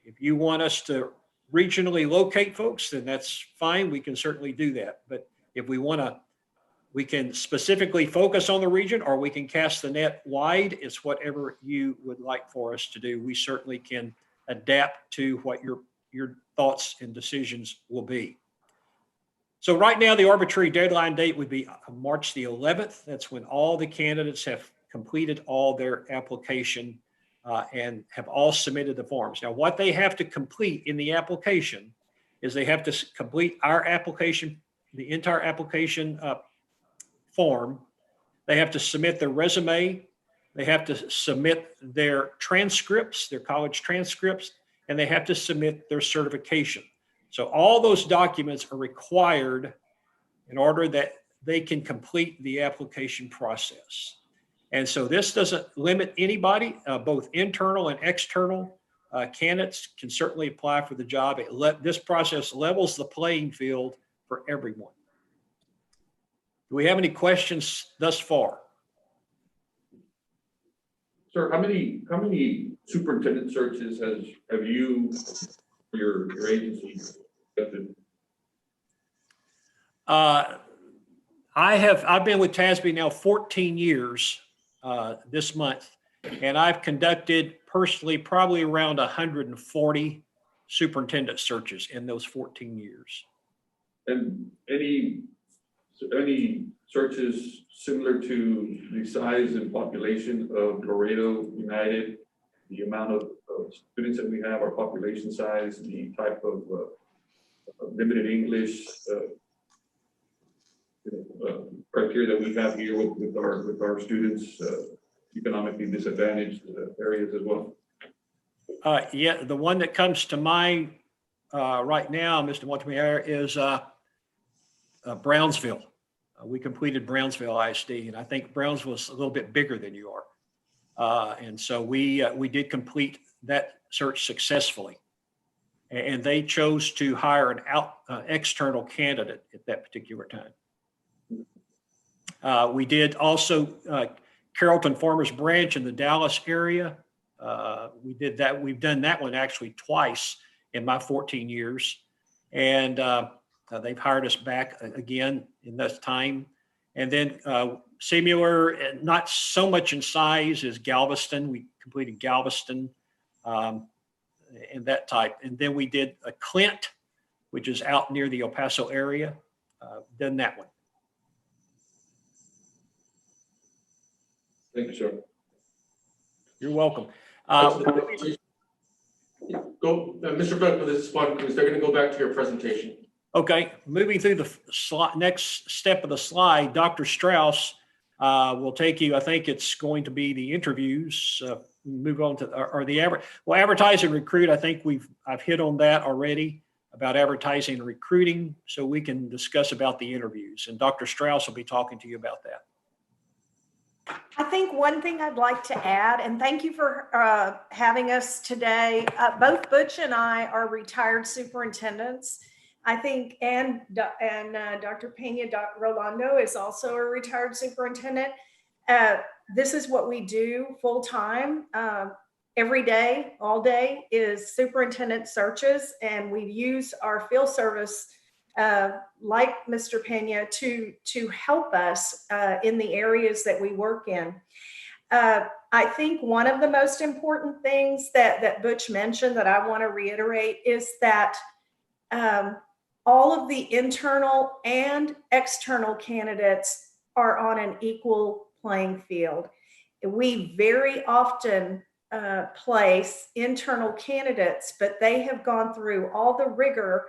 If you want us to regionally locate folks, then that's fine. We can certainly do that. But if we want to, we can specifically focus on the region, or we can cast the net wide. It's whatever you would like for us to do. We certainly can adapt to what your thoughts and decisions will be. So right now, the arbitrary deadline date would be March the 11th. That's when all the candidates have completed all their application and have all submitted the forms. Now, what they have to complete in the application is they have to complete our application, the entire application form. They have to submit their resume. They have to submit their transcripts, their college transcripts, and they have to submit their certification. So all those documents are required in order that they can complete the application process. And so this doesn't limit anybody, both internal and external candidates can certainly apply for the job. This process levels the playing field for everyone. Do we have any questions thus far? Sir, how many superintendent searches have you, your agency, conducted? I've been with TASB now 14 years this month, and I've conducted personally probably around 140 superintendent searches in those 14 years. And any searches similar to the size and population of Laredo United, the amount of students that we have, our population size, the type of limited English criteria that we have here with our students, economically disadvantaged areas as well? Yeah, the one that comes to mind right now, Mr. Montemayor, is Brownsville. We completed Brownsville ISD, and I think Brownsville is a little bit bigger than you are. And so we did complete that search successfully. And they chose to hire an external candidate at that particular time. We did also Carrollton Farmers Branch in the Dallas area. We did that. We've done that one actually twice in my 14 years. And they've hired us back again in this time. And then similar, and not so much in size, is Galveston. We completed Galveston and that type. And then we did a Clint, which is out near the El Paso area. Done that one. Thank you, sir. You're welcome. Mr. Beck, this is fun because they're going to go back to your presentation. Okay, moving through the next step of the slide, Dr. Strauss will take you. I think it's going to be the interviews. Move on to advertise and recruit. I think I've hit on that already about advertising and recruiting, so we can discuss about the interviews. And Dr. Strauss will be talking to you about that. I think one thing I'd like to add, and thank you for having us today. Both Butch and I are retired superintendents. I think, and Dr. Pena, Dr. Rolando is also a retired superintendent. This is what we do full time. Every day, all day, is superintendent searches, and we use our field service like Mr. Pena to help us in the areas that we work in. I think one of the most important things that Butch mentioned that I want to reiterate is that all of the internal and external candidates are on an equal playing field. We very often place internal candidates, but they have gone through all the rigor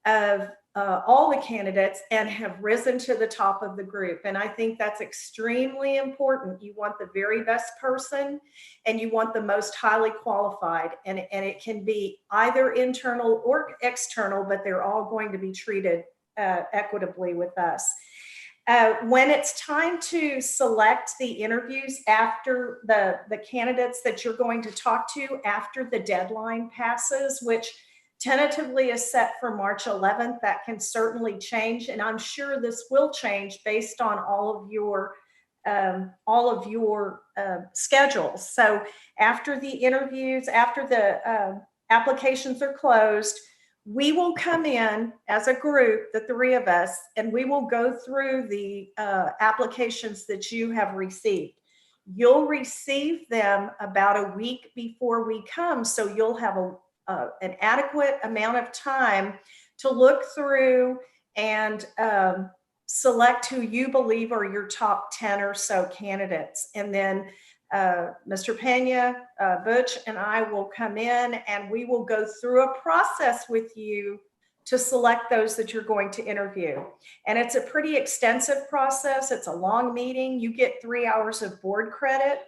of all the candidates and have risen to the top of the group. And I think that's extremely important. You want the very best person and you want the most highly qualified. And it can be either internal or external, but they're all going to be treated equitably with us. When it's time to select the interviews after the candidates that you're going to talk to after the deadline passes, which tentatively is set for March 11th, that can certainly change. And I'm sure this will change based on all of your schedules. So after the interviews, after the applications are closed, we will come in as a group, the three of us, and we will go through the applications that you have received. You'll receive them about a week before we come, so you'll have an adequate amount of time to look through and select who you believe are your top 10 or so candidates. And then Mr. Pena, Butch, and I will come in and we will go through a process with you to select those that you're going to interview. And it's a pretty extensive process. It's a long meeting. You get 3 hours of board credit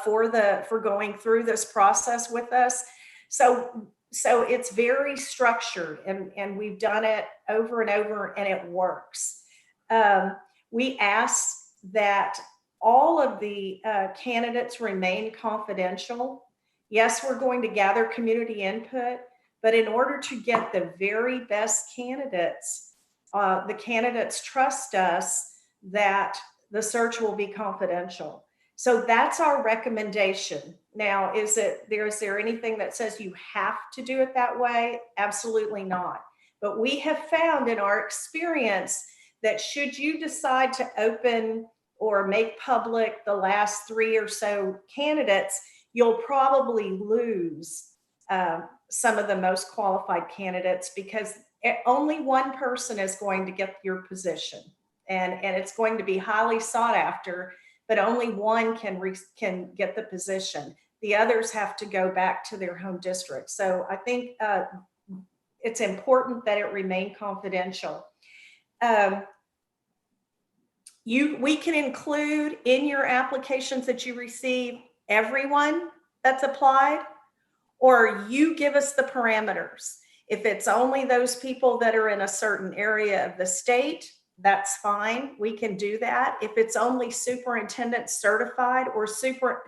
for going through this process with us. So it's very structured, and we've done it over and over, and it works. We ask that all of the candidates remain confidential. Yes, we're going to gather community input, but in order to get the very best candidates, the candidates trust us that the search will be confidential. So that's our recommendation. Now, is there anything that says you have to do it that way? Absolutely not. But we have found in our experience that should you decide to open or make public the last 3 or so candidates, you'll probably lose some of the most qualified candidates because only one person is going to get your position. And it's going to be highly sought after, but only one can get the position. The others have to go back to their home district. So I think it's important that it remain confidential. We can include in your applications that you receive everyone that's applied, or you give us the parameters. If it's only those people that are in a certain area of the state, that's fine. We can do that. If it's only superintendent certified or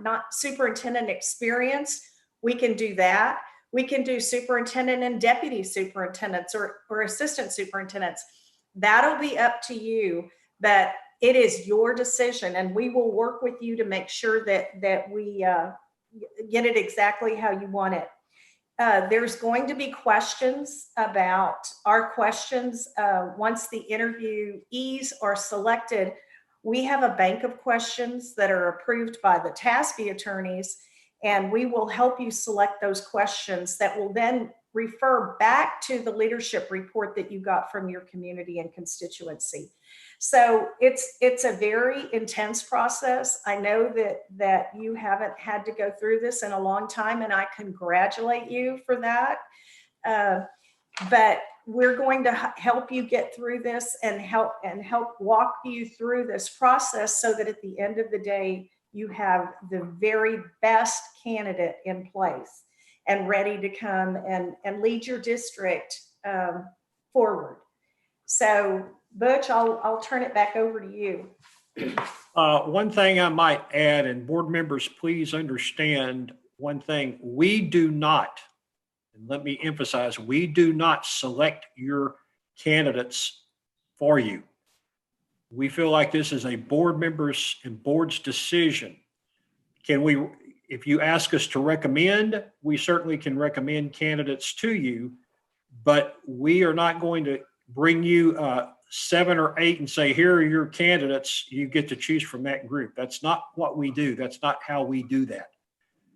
not superintendent experienced, we can do that. We can do superintendent and deputy superintendents or assistant superintendents. That'll be up to you. But it is your decision, and we will work with you to make sure that we get it exactly how you want it. There's going to be questions about our questions. Once the interviewees are selected, we have a bank of questions that are approved by the TASB attorneys, and we will help you select those questions that will then refer back to the leadership report that you got from your community and constituency. So it's a very intense process. I know that you haven't had to go through this in a long time, and I congratulate you for that. But we're going to help you get through this and help walk you through this process so that at the end of the day, you have the very best candidate in place and ready to come and lead your district forward. So Butch, I'll turn it back over to you. One thing I might add, and board members, please understand one thing, we do not, and let me emphasize, we do not select your candidates for you. We feel like this is a board members and board's decision. If you ask us to recommend, we certainly can recommend candidates to you, but we are not going to bring you 7 or 8 and say, here are your candidates, you get to choose from that group. That's not what we do. That's not how we do that.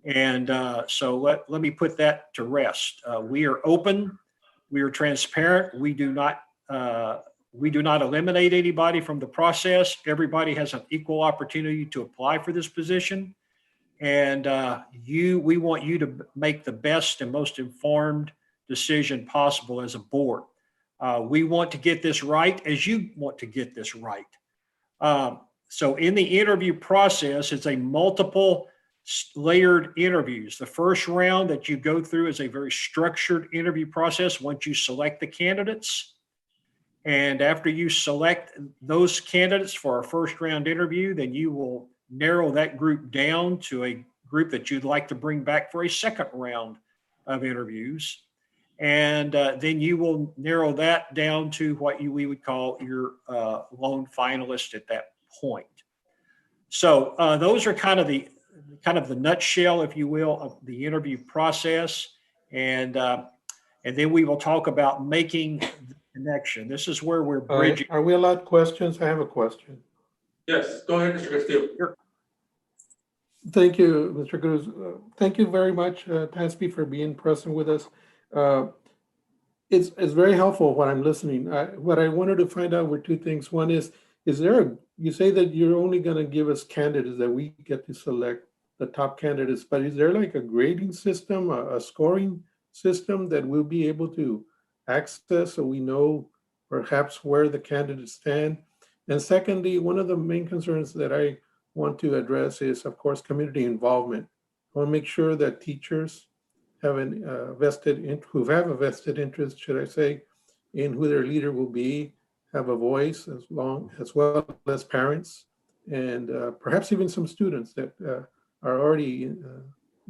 And so let me put that to rest. We are open, we are transparent. We do not eliminate anybody from the process. Everybody has an equal opportunity to apply for this position. And we want you to make the best and most informed decision possible as a board. We want to get this right as you want to get this right. So in the interview process, it's a multiple layered interviews. The first round that you go through is a very structured interview process once you select the candidates. And after you select those candidates for our first round interview, then you will narrow that group down to a group that you'd like to bring back for a second round of interviews. And then you will narrow that down to what we would call your lone finalist at that point. So those are kind of the nutshell, if you will, of the interview process. And then we will talk about making the connection. This is where we're bridging. Are we allowed questions? I have a question. Yes, go ahead, Mr. Castillo. Sure. Thank you, Mr. Cruz. Thank you very much, TASB, for being present with us. It's very helpful when I'm listening. What I wanted to find out were 2 things. One is there you say that you're only going to give us candidates, that we get to select the top candidates, but is there like a grading system, a scoring system that we'll be able to access so we know perhaps where the candidates stand? And secondly, one of the main concerns that I want to address is, of course, community involvement. I want to make sure that teachers who have a vested interest, should I say, in who their leader will be, have a voice, as well as parents, and perhaps even some students that are already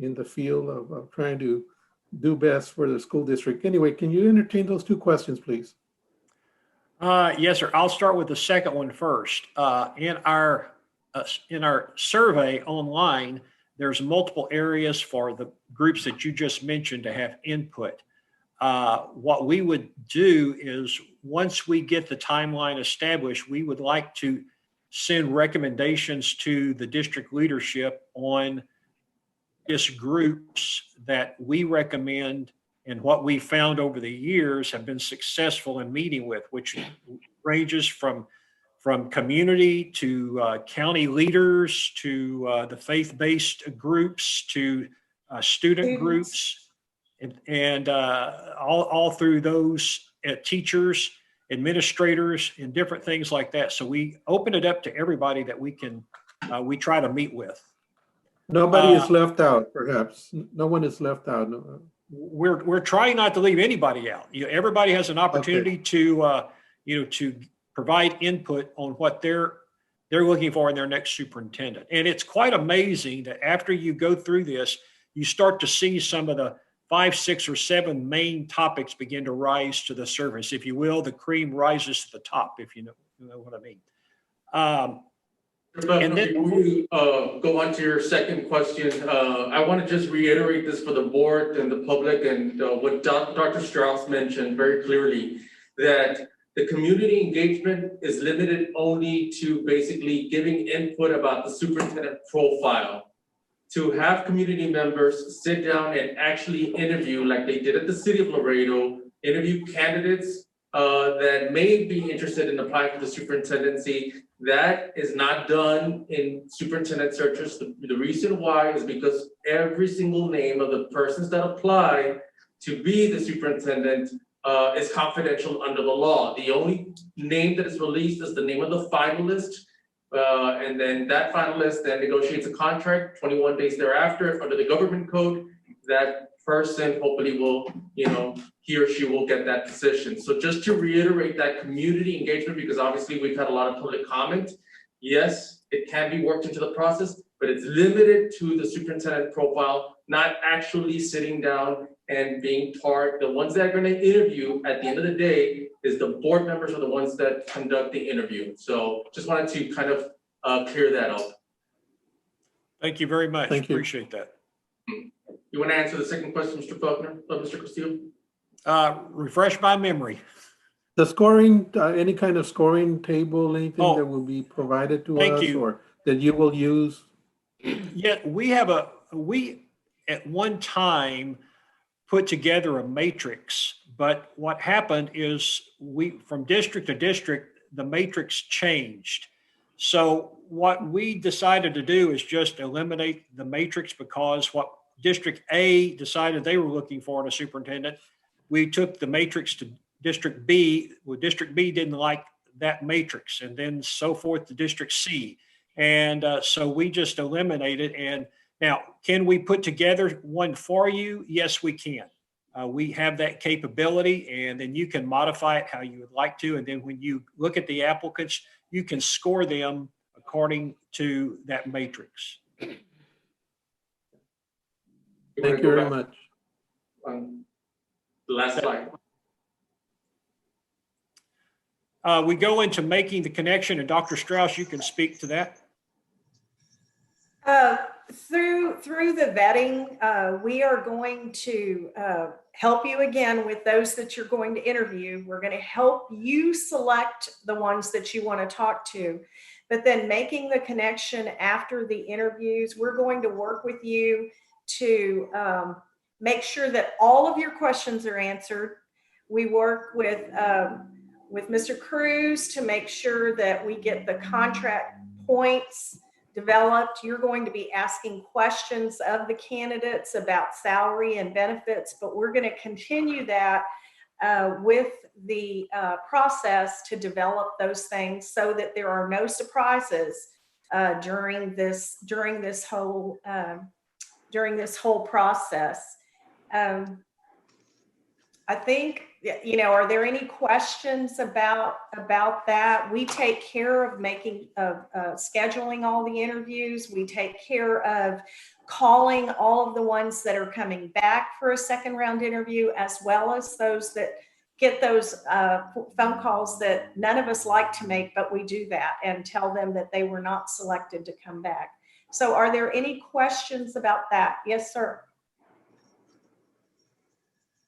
in the field of trying to do best for the school district. Anyway, can you entertain those 2 questions, please? Yes, sir. I'll start with the second one first. In our survey online, there's multiple areas for the groups that you just mentioned to have input. What we would do is, once we get the timeline established, we would like to send recommendations to the district leadership on various groups that we recommend and what we found over the years have been successful in meeting with, which ranges from community to county leaders to the faith-based groups to student groups, and all through those teachers, administrators, and different things like that. So we open it up to everybody that we try to meet with. Nobody is left out, perhaps. No one is left out. We're trying not to leave anybody out. Everybody has an opportunity to provide input on what they're looking for in their next superintendent. And it's quite amazing that after you go through this, you start to see some of the 5, 6, or 7 main topics begin to rise to the surface. If you will, the cream rises to the top, if you know what I mean. And then- Before you go on to your second question, I want to just reiterate this for the board and the public and what Dr. Strauss mentioned very clearly, that the community engagement is limited only to basically giving input about the superintendent profile. To have community members sit down and actually interview, like they did at the city of Laredo, interview candidates that may be interested in applying for the superintendency. That is not done in superintendent searches. The reason why is because every single name of the persons that apply to be the superintendent is confidential under the law. The only name that is released is the name of the finalist. And then that finalist then negotiates a contract 21 days thereafter under the government code. That person hopefully will, he or she will get that position. So just to reiterate that community engagement, because obviously we've had a lot of public comment. Yes, it can be worked into the process, but it's limited to the superintendent profile, not actually sitting down and being part. The ones that are going to interview at the end of the day is the board members are the ones that conduct the interview. So just wanted to kind of clear that up. Thank you very much. Thank you. Appreciate that. You want to answer the second question, Mr. Faulkner, Mr. Castillo? Refresh my memory. The scoring, any kind of scoring table, anything Oh, that will be provided to thank us you. or that you will use? Yeah, we at one time put together a matrix, but what happened is from district to district, the matrix changed. So what we decided to do is just eliminate the matrix, because what District A decided they were looking for in a superintendent, we took the matrix to District B. Well, District B didn't like that matrix, and then so forth to District C. And so we just eliminated. And now, can we put together one for you? Yes, we can. We have that capability, and then you can modify it how you would like to. And then when you look at the applicants, you can score them according to that matrix. Thank you very much. The last slide. We go into making the connection, and Dr. Strauss, you can speak to that. Through the vetting, we are going to help you again with those that you're going to interview. We're going to help you select the ones that you want to talk to. But then making the connection after the interviews, we're going to work with you to make sure that all of your questions are answered. We work with Mr. Cruz to make sure that we get the contract points developed. You're going to be asking questions of the candidates about salary and benefits, but we're going to continue that with the process to develop those things so that there are no surprises during this whole process. I think, are there any questions about that? We take care of scheduling all the interviews. We take care of calling all of the ones that are coming back for a second round interview, as well as those that get those phone calls that none of us like to make, but we do that and tell them that they were not selected to come back. So are there any questions about that? Yes, sir.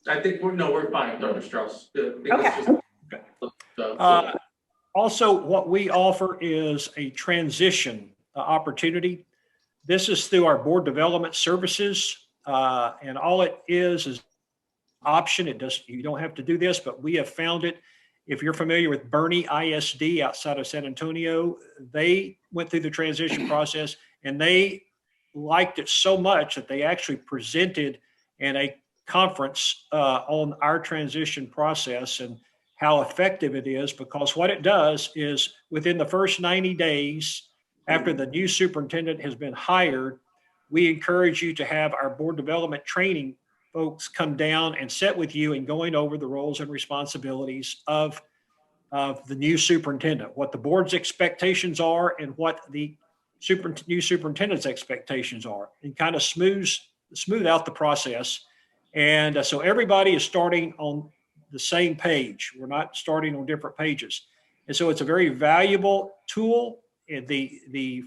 I think we're fine, Dr. Strauss. Okay. Also, what we offer is a transition opportunity. This is through our board development services, and all it is option. You don't have to do this, but we have found it. If you're familiar with Bernie ISD outside of San Antonio, they went through the transition process, and they liked it so much that they actually presented in a conference on our transition process and how effective it is, because what it does is within the first 90 days after the new superintendent has been hired, we encourage you to have our board development training folks come down and sit with you and going over the roles and responsibilities of the new superintendent, what the board's expectations are and what the new superintendent's expectations are, and kind of smooth out the process. And so everybody is starting on the same page. We're not starting on different pages. And so it's a very valuable tool. And the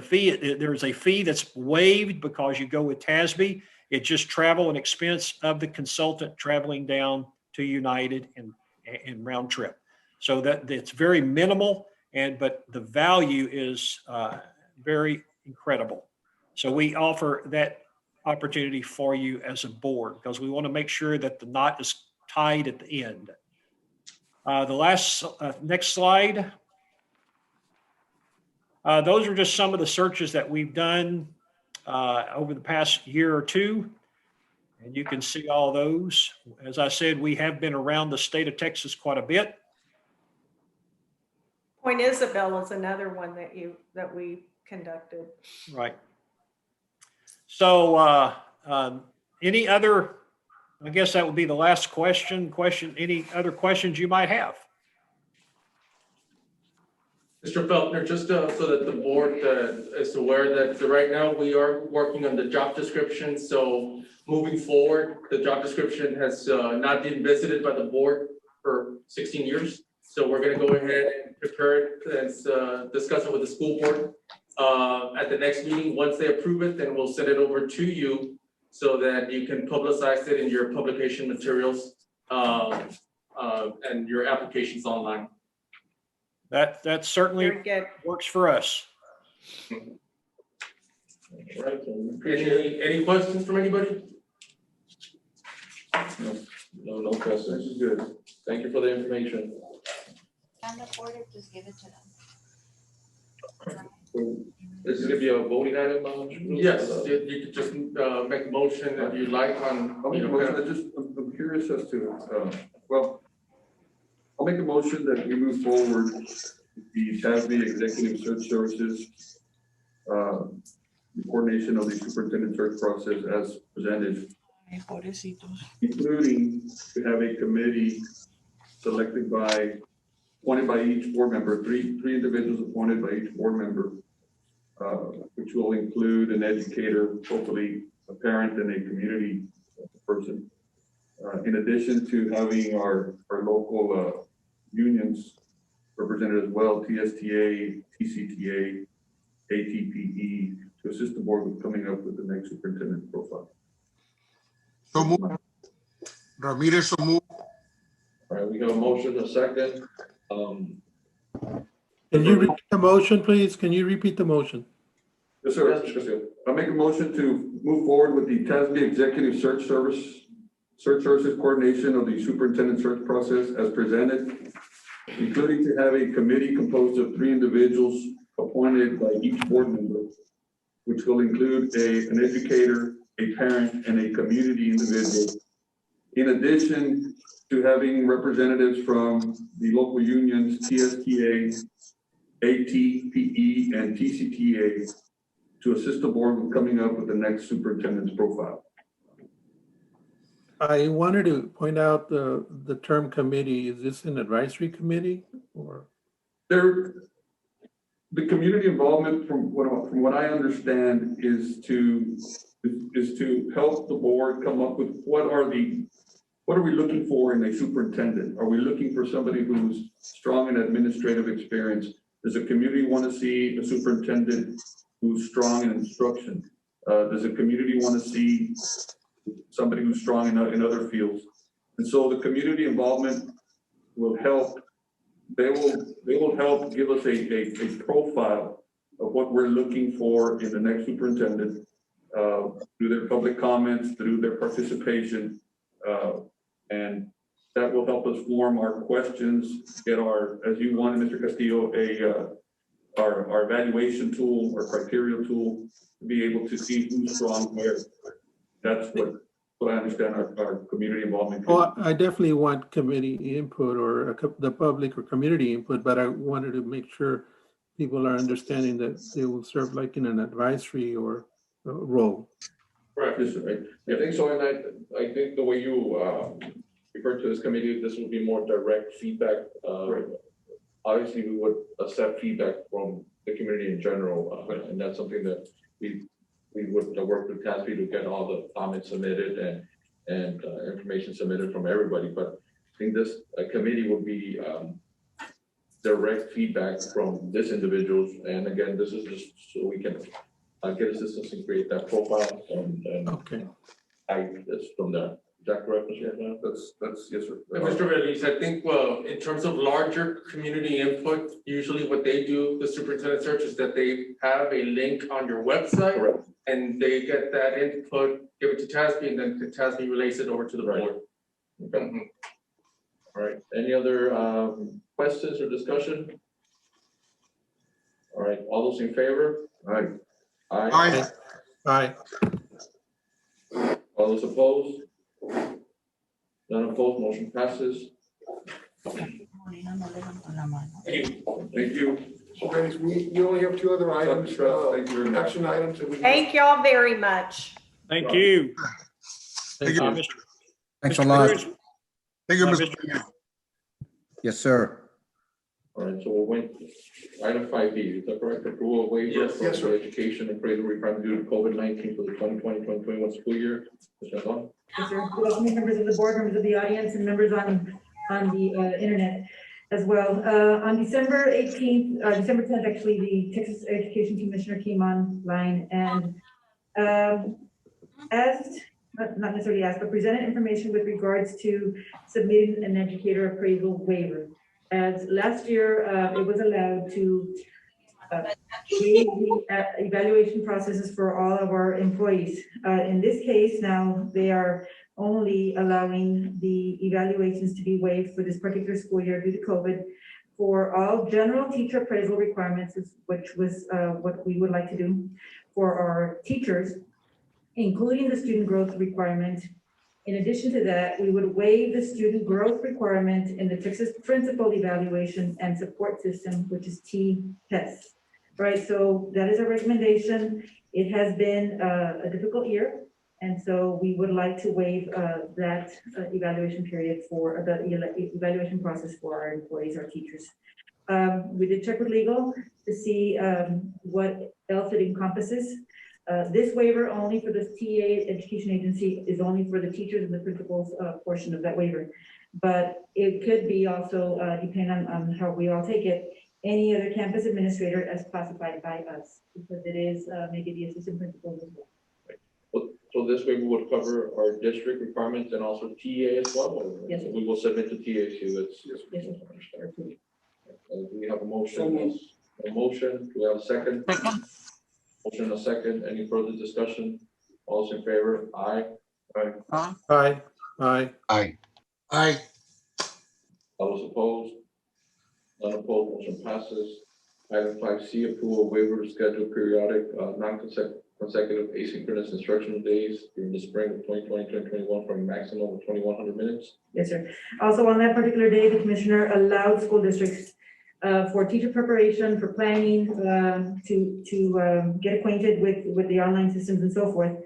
fee, there's a fee that's waived because you go with TASB. It's just travel and expense of the consultant traveling down to United and round trip. So that it's very minimal, but the value is very incredible. So we offer that opportunity for you as a board because we want to make sure that the knot is tied at the end. The last, next slide. Those are just some of the searches that we've done over the past year or two. And you can see all those. As I said, we have been around the state of Texas quite a bit. Point Isabel is another one that we conducted. Right. So any other, I guess that would be the last question. Any other questions you might have? Mr. Feltner, just so that the board is aware that right now we are working on the job description. So moving forward, the job description has not been visited by the board for 16 years. So we're going to go ahead and prepare it and discuss it with the school board at the next meeting. Once they approve it, then we'll send it over to you so that you can publicize it in your publication materials and your applications online. That certainly works for us. All right. Any questions from anybody? No questions. This is good. Thank you for the information. Can the board just give it to them? This is gonna be a voting item? Yes, you could just make a motion if you like on. I'll make a motion. I'm curious as to, I'll make a motion that we move forward with the TASB Executive Search Services, the coordination of the superintendent search process as presented, including to have a committee appointed by each board member, three individuals appointed by each board member, which will include an educator, hopefully a parent and a community person. In addition to having our local unions represented as well, TSTA, TCTA, ATPE, to assist the board with coming up with the next superintendent profile. So move. Ramirez, so move. All right, we have a motion, a second. Can you repeat the motion, please? Can you repeat the motion? Yes, sir. I'll make a motion to move forward with the TASB Executive Search Services coordination of the superintendent search process as presented, including to have a committee composed of 3 individuals appointed by each board member, which will include an educator, a parent, and a community individual. In addition to having representatives from the local unions, TSTA, ATPE, and TCTA to assist the board with coming up with the next superintendent's profile. I wanted to point out the term committee. Is this an advisory committee or? The community involvement, from what I understand, is to help the board come up with what are we looking for in a superintendent? Are we looking for somebody who's strong in administrative experience? Does the community want to see a superintendent who's strong in instruction? Does the community want to see somebody who's strong in other fields? And so the community involvement will help. They will help give us a profile of what we're looking for in the next superintendent through their public comments, through their participation, and that will help us form our questions, get our, as you wanted, Mr. Castillo, our evaluation tool, our criteria tool, to be able to see who's strong where. That's what I understand our community involvement. Well, I definitely want committee input or the public or community input, but I wanted to make sure people are understanding that they will serve like in an advisory or role. Right, I think so, and I think the way you refer to this committee, this will be more direct feedback. Obviously, we would accept feedback from the community in general, and that's something that we would work with TASB to get all the comments submitted and information submitted from everybody. But I think this committee would be direct feedback from this individual. And again, this is just so we can get assistance and create that profile and Okay. that's from there. Is that correct, Mr. Hernandez? That's, yes, sir. Mr. Release, I think, in terms of larger community input, usually what they do, the superintendent search, is that they have a link on your website. Correct. And they get that input, give it to TASB, and then TASB relays it over to the board. Okay. All right, any other questions or discussion? All right, all those in favor? Aye. Aye. Aye. All those opposed? None opposed, motion passes. Thank you. Okay, we only have 2 other items, Thank you very much. action items that we. Thank y'all very much. Thank you. Thank you. Mr. Thanks a lot. Cruz, Thank you, Mr. Mr. Peña. Yes, sir. All right, so we'll wait. Item 5B, is that correct? Approval of waiver Yes. for the education and appraisal requirement due to COVID-19 for the 2020-2021 school year. Mr. Alon? Yes, sir. Good afternoon, members of the board, members of the audience, and members on the internet as well. On December 18th, December 10th, actually, the Texas Education Commissioner came online and asked, not necessarily asked, but presented information with regards to submitting an educator appraisal waiver. As last year, it was allowed to waive the evaluation processes for all of our employees. In this case, now they are only allowing the evaluations to be waived for this particular school year due to COVID for all general teacher appraisal requirements, which was what we would like to do for our teachers, including the student growth requirement. In addition to that, we would waive the student growth requirement in the Texas Principal Evaluation and Support System, which is TESS. Right, so that is a recommendation. It has been a difficult year, and so we would like to waive that evaluation period for the evaluation process for our employees, our teachers. We did check with legal to see what else it encompasses. This waiver only for the TA education agency is only for the teachers and the principals portion of that waiver. But it could be also, depending on how we all take it, any other campus administrator as classified by us, because it is maybe the assistant principals as well. So this waiver would cover our district requirements and also TA as well? Or Yes, sir. we will submit to TASU, that's. Yes, sir. Do we have a motion? A motion, do we have a second? Motion and a second, any further discussion? All those in favor? Aye. Aye. Aye. Aye. Aye. All those opposed? None opposed, motion passes. Item 5C, approval of waiver to schedule periodic, non-consecutive asynchronous instructional days during the spring of 2020-2021 for a maximum of 2,100 minutes. Yes, sir. Also on that particular day, the commissioner allowed school districts for teacher preparation, for planning, to get acquainted with the online systems and so forth.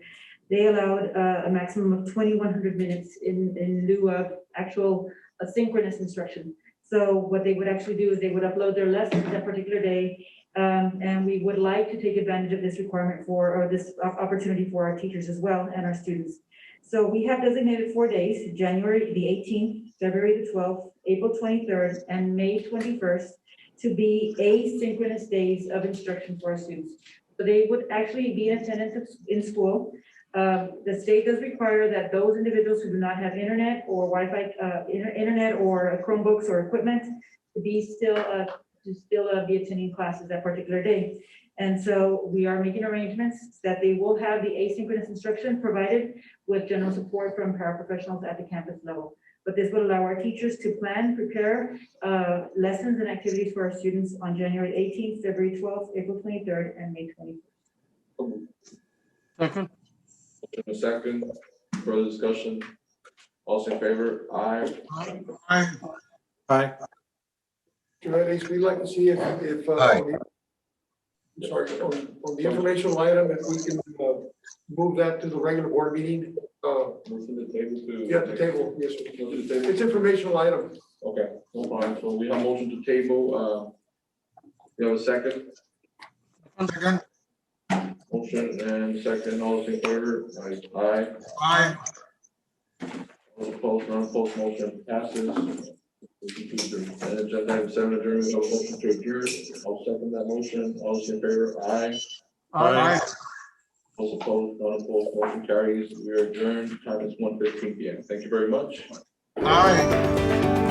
They allowed a maximum of 2,100 minutes in lieu of actual asynchronous instruction. So what they would actually do is they would upload their lessons that particular day, and we would like to take advantage of this requirement or this opportunity for our teachers as well and our students. So we have designated 4 days, January the 18th, February the 12th, April 23rd, and May 21st, to be asynchronous days of instruction for our students. So they would actually be in attendance in school. The state does require that those individuals who do not have internet or Wi-Fi, internet or Chromebooks or equipment to still be attending classes that particular day. And so we are making arrangements that they will have the asynchronous instruction provided with general support from paraprofessionals at the campus level. But this would allow our teachers to plan, prepare lessons and activities for our students on January 18th, February 12th, April 23rd, and May 21st. Second. Motion and a second, further discussion? All in favor? Aye. Aye. Aye. Committees, we'd like to see if Aye. on the informational item, if we can move that to the regular board meeting. Move to the table to. Yeah, the table, yes, sir. Move to the table. It's informational item. Okay, no problem. So we have motion to table. We have a second. Second. Motion and second. All those in favor? Aye. Aye. All opposed, none opposed, motion passes. And agenda item 7, adjournment, we have a motion to adjourn. I'll second that motion. All those in favor, aye. Aye. Those opposed, none opposed, motion carries. We are adjourned. Time is 1:15 p.m. Thank you very much. Aye.